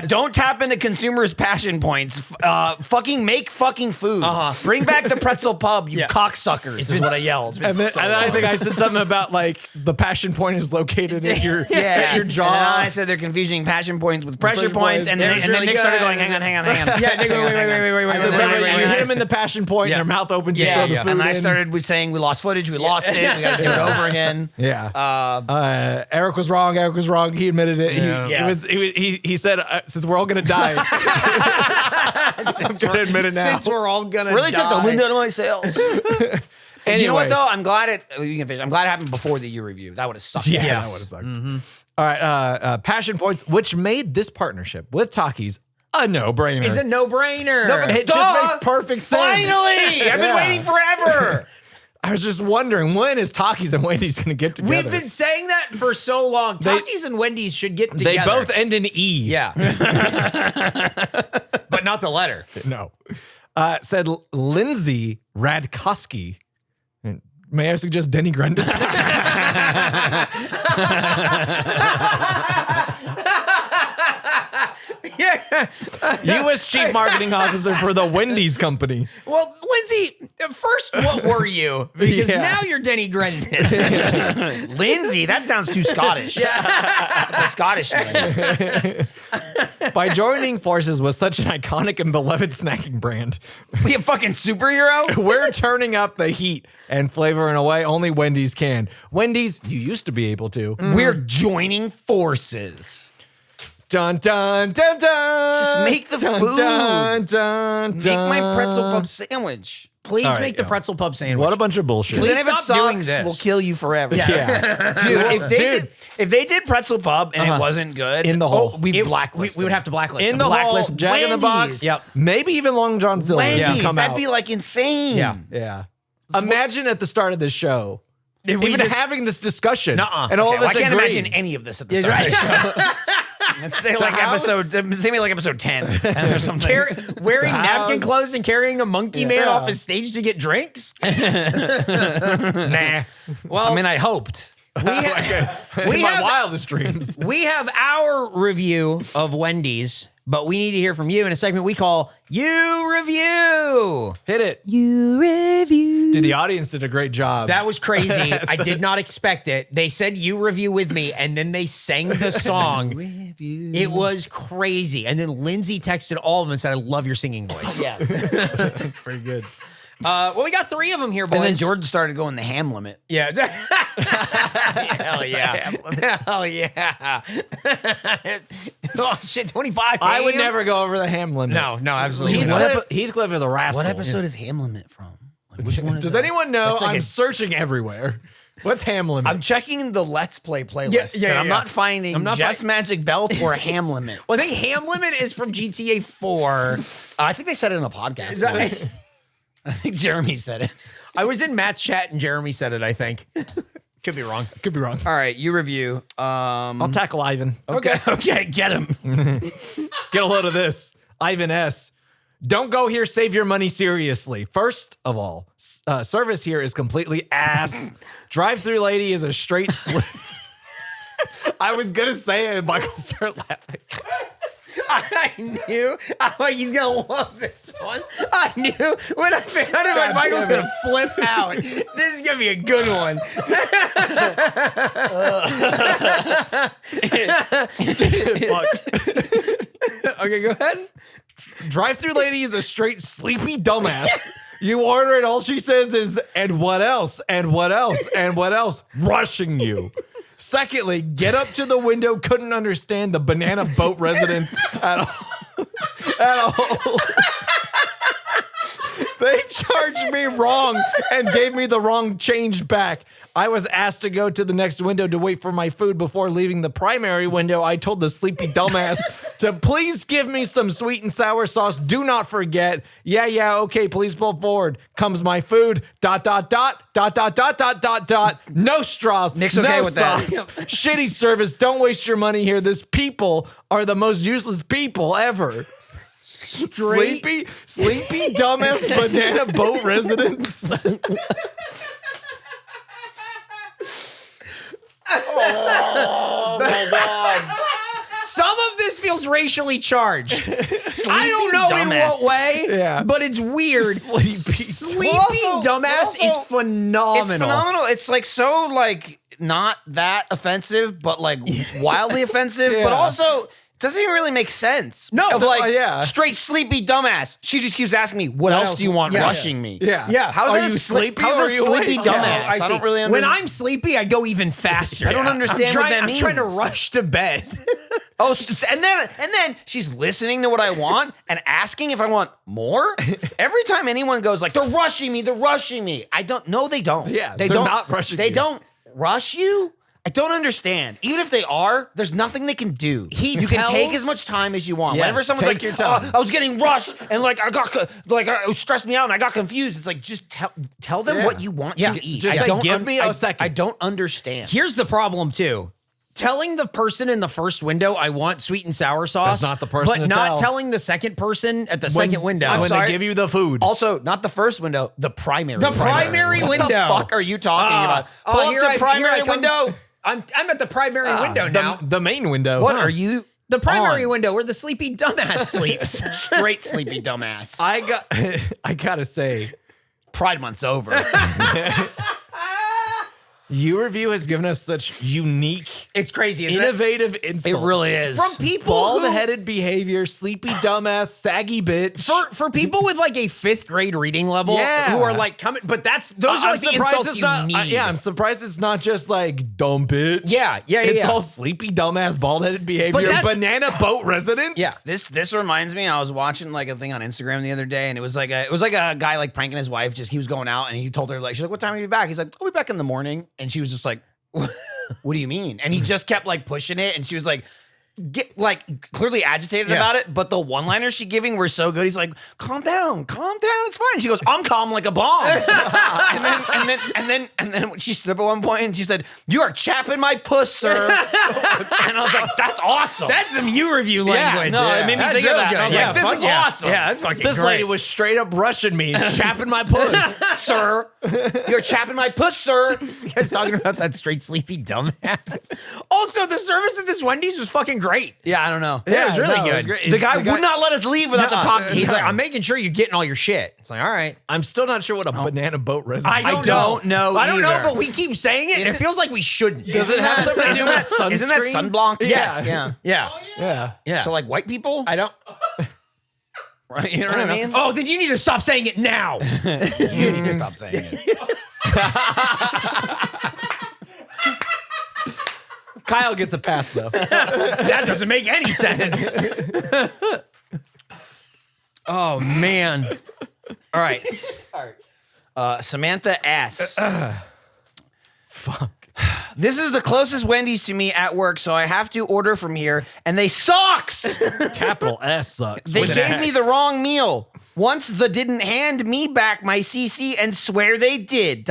don't tap into consumers' passion points. Fucking make fucking food. Bring back the pretzel pub, you cocksuckers, is what I yelled. And then I think I said something about like the passion point is located at your at your jaw. And then I said they're confusing passion points with pressure points, and then, That was and then really Nick started good. going, hang on. Yeah, Nick, wait. I said something like, you hit him in the passion point, and their mouth opens, you throw the food And I in. started saying we lost footage, we lost it, we got to do it over again. Yeah. Eric was wrong. He admitted it. He said, since we're all gonna die, I'm gonna admit it now. Since we're all gonna Really die. took the wind out of my sails. And you know what Anyway. though? I'm glad it. You can finish. I'm glad it happened before the year review. That would have sucked. Yeah, ass. that would have sucked. All right, passion points, which made this partnership with Taki's a no-brainer. It's a no-brainer. It Duh! just makes perfect sense. Finally, I've been Yeah. waiting forever. I was just wondering, when is Taki's and Wendy's going to get together? We've been saying that for so long. Takis and Wendy's should get together. They both end in E. Yeah. But not the letter. No. Said Lindsay Radkowski. May I suggest Denny Grundy? U.S. Chief Marketing Officer for the Wendy's Company. Well, Lindsay, first, what were you? Because Yeah. now you're Denny Grundy. Lindsay, that sounds too Scottish. That's a Scottish name. By joining forces with such an iconic and beloved snacking brand, Be a fucking superhero? we're turning up the heat and flavor in a way only Wendy's can. Wendy's, you used to be able to. We're joining forces. Dun, dun, dun, dun. Just make the dun, food. Dun, dun, Make dun. my pretzel pub sandwich. Please All right, make the yeah. pretzel pub sandwich. What a bunch of bullshit. Please Then if it stop doing sucks, this. we'll kill you forever. Yeah. Dude, Dude. if they did pretzel pub and it wasn't good, In the hole. we It- blacklist we would have to blacklist In them. the Blacklist hole, Jack in the Box. Wendy's. Yep. Maybe even Long John Silver's Wendy's, will come that'd out. be like insane. Yeah. Yeah. Imagine at the start of this show, If we even just- having this discussion, Nuh-uh. and all of Well, us I can't agreeing. imagine any of this at the start of the show. Let's say like house? say me like episode 10 or something. Wearing The napkin house. clothes and carrying a monkey man Yeah. off his stage to get drinks? Nah. Well, I mean, I hoped. We have, In my wildest dreams. we have our review of Wendy's, but we need to hear from you in a segment we call You Review. Hit it. You review. Dude, the audience did a great job. That was crazy. I did not expect it. They said You Review with me, and then they sang the song. It was crazy. And then Lindsay texted all of them and said, I love your singing voice. Yeah. pretty good. Well, we got 3 of them here, boys. And then Jordan started going the ham limit. Yeah. Hell yeah. Hell yeah. Oh, shit, 25. I would ham? never go over the ham limit. No, absolutely not. Heathcliff is a rascal. What episode is ham limit from? Like, which one is Does that? anyone know? That's like I'm a- searching everywhere. What's ham limit? I'm checking the Let's Play playlist. Yeah, yeah, and I'm yeah. not finding I'm not Jeff's Magic Belt or Ham Limit. Well, I think Ham Limit is from GTA 4. I think they said it in a podcast. Is that- once. I think Jeremy said it. I was in Matt's chat and Jeremy said it, I think. Could be wrong. Could be wrong. All right, you review. I'll tackle Ivan. Okay, get him. Get a load of this. Ivan S. Don't go here, save your money seriously. First of all, service here is completely ass. Drive-through lady is a straight I was going to say it, and Michael started laughing. I knew. I'm like, he's going to love this one. I knew when I found it, like, Michael's damn going to flip out. This is going to be a good one. Okay, go ahead. Drive-through lady is a straight sleepy dumbass. You order it, all she says is, and what else? And what else? And what else? Rushing you. Secondly, get up to the window, couldn't understand the banana boat residents at all. At all. They charged me wrong and gave me the wrong change back. I was asked to go to the next window to wait for my food before leaving the primary window. I told the sleepy dumbass to please give me some sweet and sour sauce. Do not forget. Yeah, okay, please pull forward. Comes my food. ... No straws. Nick's okay no with that. sauce. Shitty service. Don't waste your money here. This people are the most useless people ever. Sleepy dumbass banana boat residents. Oh my god. Some of this feels racially charged. I don't know in dumbass. what way, Yeah. but it's weird. Sleepy dumbass is phenomenal. It's phenomenal. It's like so like not that offensive, but like wildly offensive, but Yeah. also doesn't even really make sense. No, of like yeah. straight sleepy dumbass. She just keeps asking me, "What else do you want rushing me?" Yeah. Yeah. How's Are that you a sleepy How's or a are you sleepy awake? dumbass? Yeah, I don't really When understand. I'm sleepy, I go even faster. I don't understand what that I'm trying to means. rush to bed. Oh, and then she's listening to what I want and asking if I want more. Every time anyone goes like, "They're rushing me," I don't. No, they don't. Yeah, they they're don't. not rushing They you. don't rush you. I don't understand. Even if they are, there's nothing they can do. You can take as much time as you want. Yes, Whenever someone's take like, your time. I was getting rushed and like I got it stressed me out and I got confused. It's like just tell them Yeah. what you want Yeah, to eat. just I say, don't "Give me a second." I don't understand. Here's the problem too. Telling the person in the first window I want sweet and sour sauce, That's not the person but to not tell. telling the second person at the second window. When sorry. they give you the food. Also, not the first window, the primary. The window. primary What window. the fuck are you talking about? Pull up here the I primary come. window. I'm at the primary window now. the main window. What Huh. are you? The primary on? window where the sleepy dumbass sleeps. Straight sleepy dumbass. I gotta say, Pride Month's over. You Review has given us such unique, It's crazy, isn't innovative insults. It really is. From people Bald-headed behavior, sleepy dumbass, saggy bitch. for people with like a 5th grade reading level Yeah. who are like coming, but those are like the insults you need. I'm surprised it's not just like dumb bitch. Yeah. It's all sleepy dumbass, bald-headed behavior. that's- Banana boat residents. Yeah. This reminds me. I was watching like a thing on Instagram the other day, and it was like a guy like pranking his wife. Just he was going out, and he told her like, she's like, "What time will you be back?" He's like, "I'll be back in the morning," and she was just like, "What do you mean?" And he just kept like pushing it, and she was like, clearly agitated about it, but the one-liners she giving were so good. He's like, calm down, it's fine. She goes, I'm calm like a bomb. and then she stood up at one point and she said, "You are chapping my puss, sir." And I was like, that's awesome. That's some You Review language. It made me That's think of real that. good. I was like, this is awesome. Yeah, that's fucking This great. lady was straight up rushing me, chapping my puss. Sir, you're chapping my puss, sir. You guys talking about that straight sleepy dumbass. Also, the service at this Wendy's was fucking great. Yeah, I don't know. Yeah, it was really no, it was good. great. The guy would not let us leave without the talkie. He's like, I'm making sure you're getting all your shit. It's like, all right. I'm still not sure what a banana boat resident I don't know. know I don't know, either. but we keep saying it. And it feels like we shouldn't. Does it have something to do with sunscreen? Isn't that sunblock? Yes. Yeah. Yeah. Yeah. Yeah. So like white people? I don't. Right? You know what I mean? Oh, then you need to stop saying it now. You need to stop saying it. Kyle gets a pass though. That doesn't make any sense. Oh, man. All right. Samantha S. Fuck. This is the closest Wendy's to me at work, so I have to order from here, and they sucks. Capital S sucks. They with an gave X. me the wrong meal. Once the didn't hand me back my CC and swear they did. ...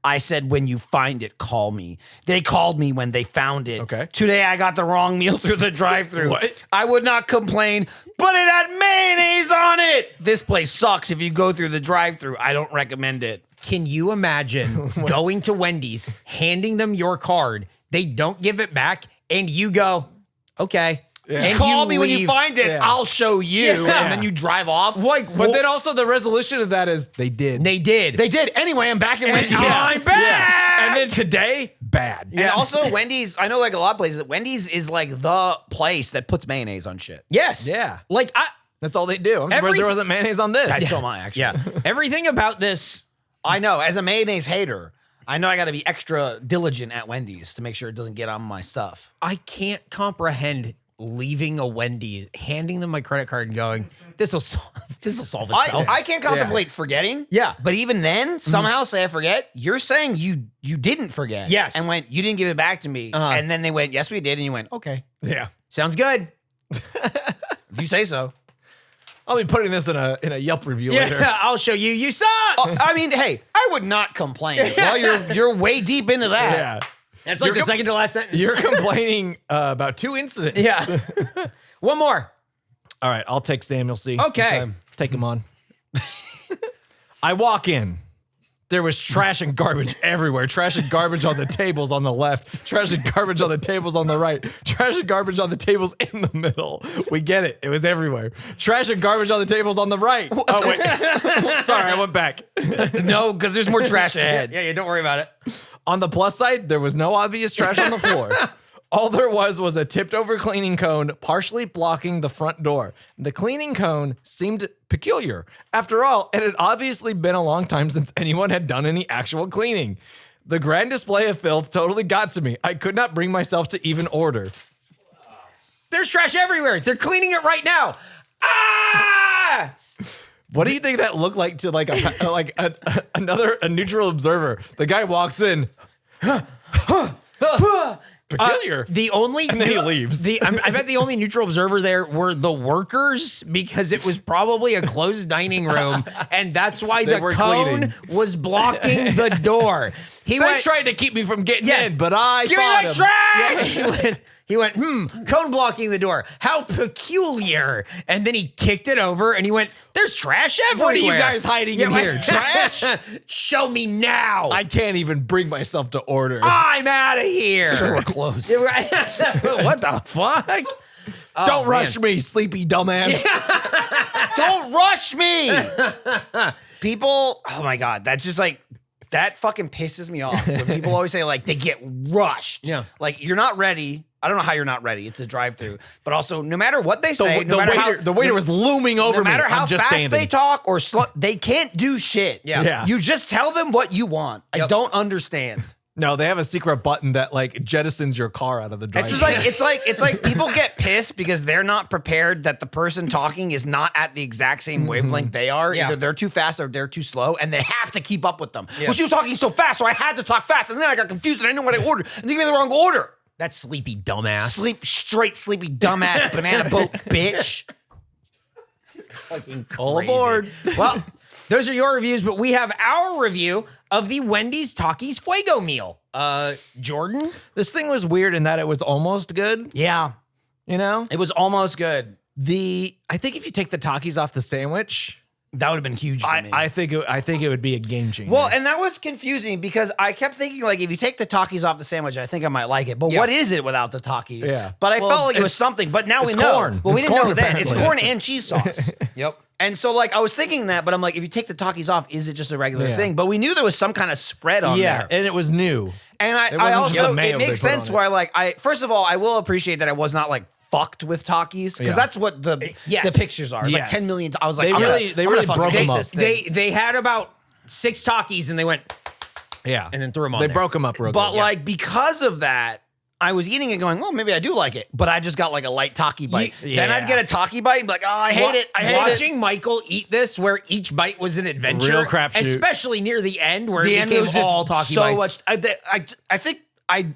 I said, when you find it, call me. They called me when they found it. Okay. Today I got the wrong meal through the drive-thru. What? I would not complain, but it had mayonnaise on it. This place sucks if you go through the drive-thru. I don't recommend it. Can you imagine going to Wendy's, handing them your card, they don't give it back, and you go, okay. And Call me when you leave. find it. Yeah. I'll show you. Yeah. And then you drive off. Like, But then also the resolution of that is they did. they did. They did. Anyway, I'm back in Wendy's. I'm back. Yeah. And then today, bad. And also Wendy's, I know like a lot of places, Wendy's is like the place that puts mayonnaise on shit. Yes. Yeah. Like, That's all they do. I'm surprised there wasn't mayonnaise on this. So am I, actually. yeah. Everything about this, I know. As a mayonnaise hater, I know I got to be extra diligent at Wendy's to make sure it doesn't get on my stuff. I can't comprehend leaving a Wendy's, handing them my credit card and going, this will solve itself. I can't contemplate forgetting. Yeah. But even then, somehow say I forget. You're saying you didn't forget. Yes. And went, you didn't give it back to me. And then they went, yes, we did. And you went, okay. Yeah. Sounds good. If you say so. I'll be putting this in a Yelp review later. Yeah, I'll show you. You suck. I mean, hey, I would not complain. Well, you're way deep into that. Yeah. That's like the second to last sentence. You're complaining about 2 incidents. Yeah. One more. All right, I'll take Samuel C. Okay. Take him on. I walk in. There was trash and garbage everywhere. Trash and garbage on the tables on the left. Trash and garbage on the tables on the right. Trash and garbage on the tables in the middle. We get it. It was everywhere. Trash and garbage on the tables on the right. Oh, wait. Sorry, I went back. No, because there's more trash ahead. Yeah, don't worry about it. On the plus side, there was no obvious trash on the floor. All there was a tipped over cleaning cone partially blocking the front door. The cleaning cone seemed peculiar. After all, it had obviously been a long time since anyone had done any actual cleaning. The grand display of filth totally got to me. I could not bring myself to even order. There's trash everywhere. They're cleaning it right now. Ah! What do you think that looked like to like a neutral observer? The guy walks in. Peculiar. The only And then he leaves. I bet the only neutral observer there were the workers because it was probably a closed dining room, and that's why They the were cone cleaning. was blocking the door. They tried to keep me from getting Yes. in, but I Give me fought that him. trash! He went, cone blocking the door. How peculiar. And then he kicked it over and he went, there's trash everywhere. What are you guys hiding in here? Trash? Show me now. I can't even bring myself to order. I'm out of here. Sure, we're closed. What the fuck? Don't rush me, sleepy dumbass. Don't rush me. People, oh my God, that's just like, that fucking pisses me off when people always say like they get rushed. Yeah. Like you're not ready. I don't know how you're not ready. It's a drive-through. But also, no matter what they say, The waiter was looming over no me. matter how I'm just fast standing. they talk or slow, they can't do shit. Yeah. You just tell them what you want. I don't understand. No, they have a secret button that like jettisons your car out of the driveway. It's like people get pissed because they're not prepared that the person talking is not at the exact same wavelength they are. Yeah. Either they're too fast or they're too slow, and they have to keep up with them. Well, she was talking so fast, so I had to talk fast, and then I got confused and I didn't know what I ordered, and they gave me the wrong order. That sleepy dumbass. Sleepy dumbass banana boat bitch. Fucking all crazy. aboard. Well, those are your reviews, but we have our review of the Wendy's Taki's Fuego meal. Jordan? This thing was weird in that it was almost good. Yeah, You know, it was almost good. I think if you take the Takis off the sandwich, That would have been huge for me. I think it would be a game changer. Well, and that was confusing because I kept thinking, like, if you take the Takis off the sandwich, I think I might like it. But what is it without the Takis? Yeah. But I Well, felt like it was it's- something. But now we it's know. corn. Well, we It's didn't know corn, then. It's apparently. corn and cheese sauce. Yep. And so, like, I was thinking that, but I'm like, if you take the Takis off, is it just a regular Yeah. thing? But we knew there was some kind of spread on yeah, there. and it was new. And I wasn't just also, the mayo it they makes put sense on it. where, like, first of all, I will appreciate that I was not, like, fucked with Takis because Yeah. that's what the pictures are. It's like Yes. 10 million. I was like, They I'm really gonna broke hate them up. this thing. They had about 6 Takis and they went, Yeah, and then threw 'em on They there. broke them up real But good. like because of that, I was eating it going, oh, maybe I do like it. But I just got like a light Taki bite. Then I'd get a Taki bite and be like, oh, I hate it. I hate it. Watching Michael eat this, where each bite was an adventure, Real crapshoot. especially near the end, where The it end became was just all Taki so bites. much. I think I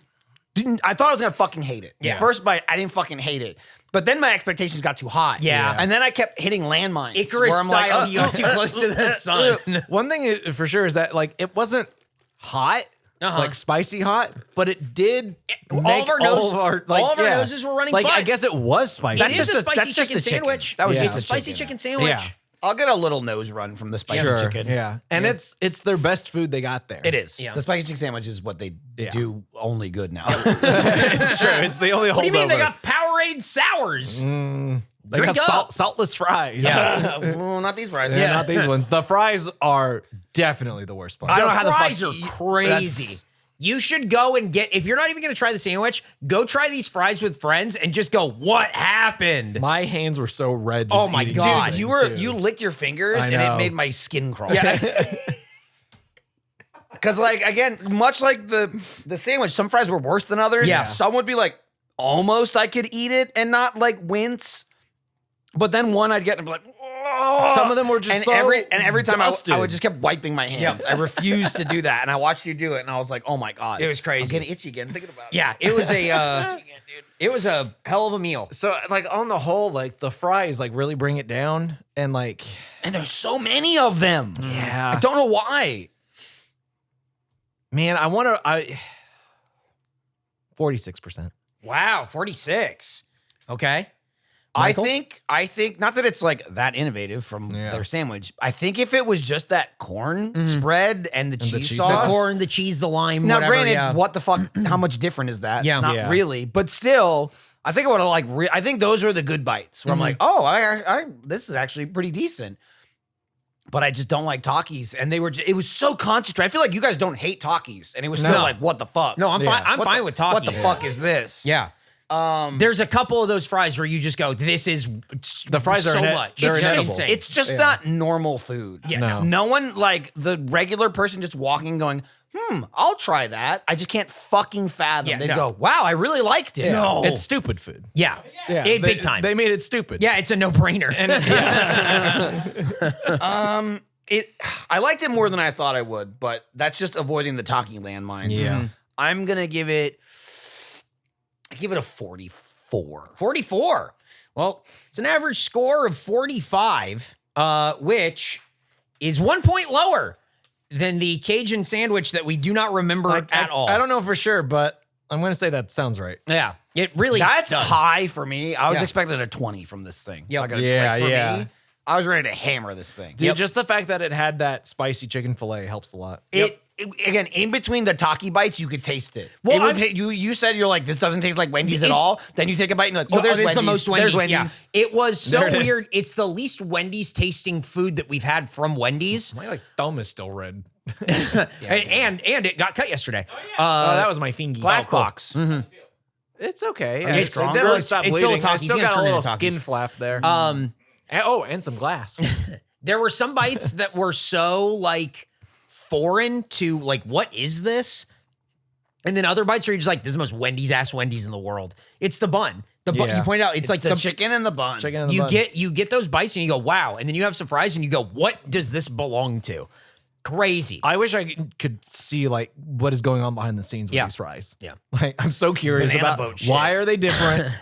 didn't. I thought I was gonna fucking hate it. Yeah. First bite, I didn't fucking hate it. But then my expectations got too high. Yeah. And then I kept hitting landmines. Icarus where I'm like, style, you got too close to the sun. One thing for sure is that like it wasn't hot, like spicy hot, but it did. Make all of our noses were running. Like but I guess it was spicy. it is a spicy that's just chicken the chicken. sandwich. That was Yeah. just It's a the spicy chicken sandwich. Yeah. I'll get a little nose run from the spicy Sure, chicken. Yeah, and it's their best food they got there. It is. Yeah. The spicy chicken sandwich is what they do only good now. It's true. It's the only. What do you mean they got Powerade sours? They Drink got up. saltless fries. Well, not these fries. Yeah, not these ones. The fries are definitely the worst part. I don't know how The the fries fuck are you- crazy. that's- You should go and get, if you're not even going to try the sandwich, go try these fries with friends and just go, what happened? My hands were so red. Oh just my eating God. these Dude, things, you licked your fingers I and it know. made my skin crawl. Yeah. Because, like, again, much like the sandwich, some fries were worse than others. Yeah. Some would be like, almost I could eat it and not like wince. But then one I'd get and be like, oh. Some of them were just and so every time I dusted. would just kept wiping my hands. I refused to do that. And I watched you do it and I was like, oh my God. It was crazy. I'm getting itchy again thinking about it. Yeah, it was it was a hell of a meal. So like on the whole, like the fries like really bring it down, and like And there's so many of them. yeah, I don't know why. man, I 46%. Wow, 46. Okay. I Michael? think not that it's like that innovative from Yeah. their sandwich. I think if it was just that corn spread and the cheese cheese sauce. The corn, the cheese, the lime, Now, whatever. granted, yeah. what the fuck? How much different is that? Yeah. Not Yeah. really, but still, I think I would have like. I think those are the good bites where I'm like, oh, I this is actually pretty decent. But I just don't like Takis, and it was so concentrated. I feel like you guys don't hate Takis, and it was still No. like, what the fuck? No, I'm Yeah. fine. I'm What fine the- with Takis. What the fuck is this? Yeah. There's a couple of those fries where you just go, this is The fries are so ine- much. they're It's inedible. insane. It's just not normal food. Yeah, no. one like the regular person just walking going, I'll try that. I just can't fucking fathom. Yeah, They'd no. go, wow, I really liked it. No. It's stupid food. yeah. Yeah, Big time. They made it stupid. Yeah, it's a no-brainer. I liked it more than I thought I would, but that's just avoiding the Taki landmines. Yeah. I'm gonna give it a 44. 44. Well, it's an average score of 45, which is 1 point lower than the Cajun sandwich that we do not remember at all. I don't know for sure, but I'm gonna say that sounds right. Yeah, it really That's does. high for me. I was Yeah. expecting a 20 from this thing. Yep. Like, Yeah, for yeah. me, I was ready to hammer this thing. Dude, just the fact that it had that spicy chicken fillet helps a lot. Again, in between the Taki bites, you could taste it. Well, You said you're like, this doesn't taste like Wendy's at It's- all. Then you take a bite and you're like, Oh, oh, there's there's Wendy's. the most Wendy's. There's Yeah. Wendy's. It was so There it is. weird. It's the least Wendy's tasting food that we've had from Wendy's. My like thumb is still red. and it got cut yesterday. That was my fingy. Glass box. It's okay. It's It stronger? definitely stopped It's filled bleeding. with I Takis. still He's gonna got a turn little into Takis. skin flap there. And some glass. There were some bites that were so like foreign to like, what is this? And then other bites are just like, this is the most Wendy's ass Wendy's in the world. It's the bun. The bun. Yeah. You pointed out, it's like The chicken and the bun. Chicken in the you bun. get those bites and you go, wow. And then you have some fries and you go, what does this belong to? Crazy. I wish I could see like what is going on behind the scenes with these fries. Yeah. Like I'm so curious Banana about boat shit. why are they different?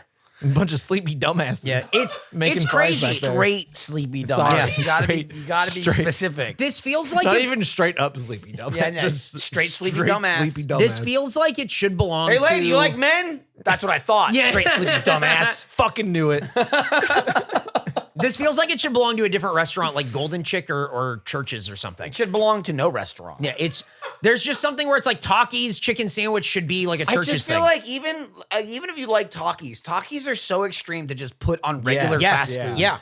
A bunch of sleepy dumbasses. Yeah, it's making fries crazy. back there. Great sleepy dumb. Sorry. Yeah, you gotta Straight- be straight- specific. This feels like Not it, even straight up sleepy dumbass. Yeah, no, straight sleepy dumbass. Sleepy dumbass. this feels like it should belong Hey, to... lady, you like men? That's what I thought. Yeah. Straight sleepy dumbass. fucking knew it. This feels like it should belong to a different restaurant like Golden Chick or Church's or something. It should belong to no restaurant. Yeah, there's just something where it's like Taki's chicken sandwich should be like a I Church's just feel thing. like even if you like Takis are so extreme to just put on regular Yes, fast food. yeah.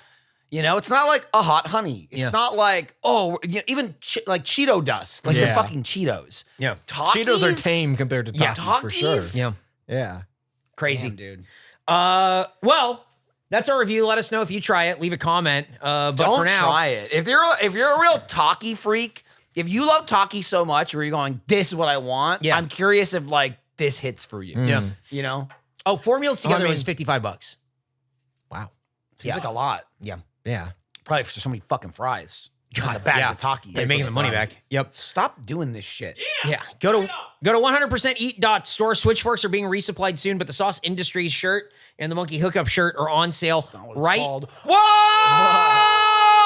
You know, it's not like a hot honey. It's Yeah. not like, even like Cheeto dust. Like Yeah. they're fucking Cheetos. Yeah. Takis? Cheetos are tame compared to Yeah. Takis for sure. Takis? Yeah. Yeah. Crazy. Damn, dude. Well, that's our review. Let us know if you try it. Leave a comment. But Don't for now, try it. If you're a real Taki freak, if you love Taki so much where you're going, this is what I want, Yeah. I'm curious if like this hits for you. Yeah. You know? Oh, 4 meals together mean- was $55. Wow. Seems like a lot. Yeah. Yeah. Probably for so many fucking fries. God, the bags yeah. of Taki. They're making the money back. Yep. Stop doing this shit. Yeah. Go to 100%eat.store. Switchforks are being resupplied soon, but the Sauce Industries shirt and the Monkey Hookup shirt are on sale right. Whoa!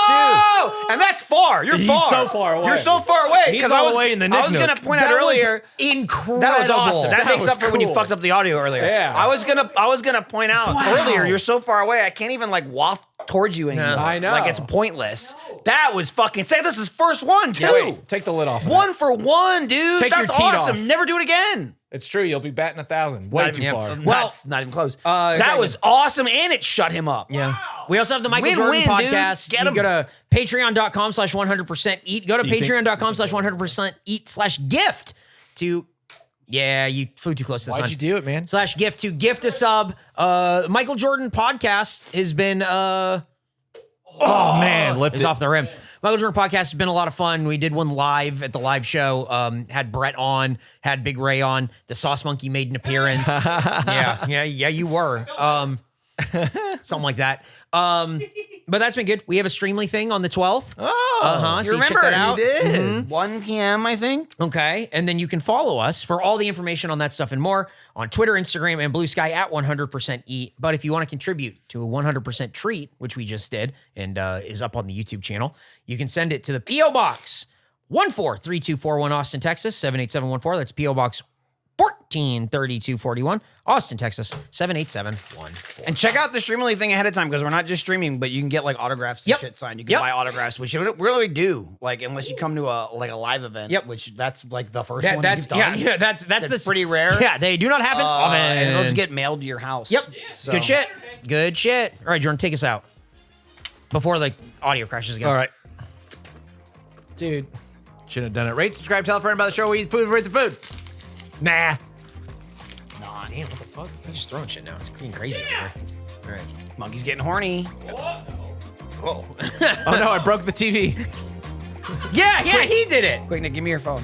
Dude. And that's far. You're He's far. so far away. You're so far away. He's 'cause all I was, the way in the I was Nick going to Nook. point out That was earlier. incredible. That was awesome. That makes was up for when you cool. fucked up the audio earlier. Yeah. I was gonna point out earlier. You're so far away. I can't even like waft towards you anymore. I know. Like it's pointless. That was fucking. Say this is first one too. Wait, take the lid off. of that. One for one, dude. Take your That's teeth awesome. off. Never do it again. It's true. You'll be batting 1,000. Way too far. Well, not even close. That was awesome, and it shut him up. Yeah. We also have the Michael Win-win, Jordan dude. podcast. Get You 'em. go to patreon.com/100%eat. Go to you think- patreon.com/100%eat/gift to, yeah, you flew too close to the sun. Why'd you do it, man? /gift to gift a sub. Michael Jordan podcast has been, Oh, man. Lipped is it. off the rim. Michael Jordan podcast has been a lot of fun. We did one live at the live show. Had Brett on, had Big Ray on. The Sauce Monkey made an appearance. yeah, you were. Something like that. But that's been good. We have a Streamly thing on the 12th. Oh. So You check remember? that out. You did. 1 p.m. I think. Okay. And then you can follow us for all the information on that stuff and more on Twitter, Instagram, and Blue Sky at 100%eat. But if you want to contribute to a 100% treat, which we just did and is up on the YouTube channel, you can send it to the P.O. Box 143241 Austin, Texas, 78714. That's P.O. Box 143241 Austin, Texas, 78714. And check out the Streamly thing ahead of time because we're not just streaming, but you can get like autographs and Yep. shit signed. You can Yep. buy autographs, which you don't really do, like unless you come to a live event. Yep. Which that's like the first one That's you've done. yeah, that's That's pretty rare. Yeah, they do not happen often. And those get mailed to your house. Yep. So- Good shit. Good shit. All right, Jordan, take us out before the audio crashes again. All right. Dude. Shouldn't have done it. Rate, subscribe, tell a friend about the show. We eat food, rate the food. Nah. Nah, damn, what the fuck? He's just throwing shit now. It's getting crazy over here. All right. Monkey's getting horny. Whoa. Oh, no, I broke the TV. Yeah, he did it. Quick, Nick, give me your phone.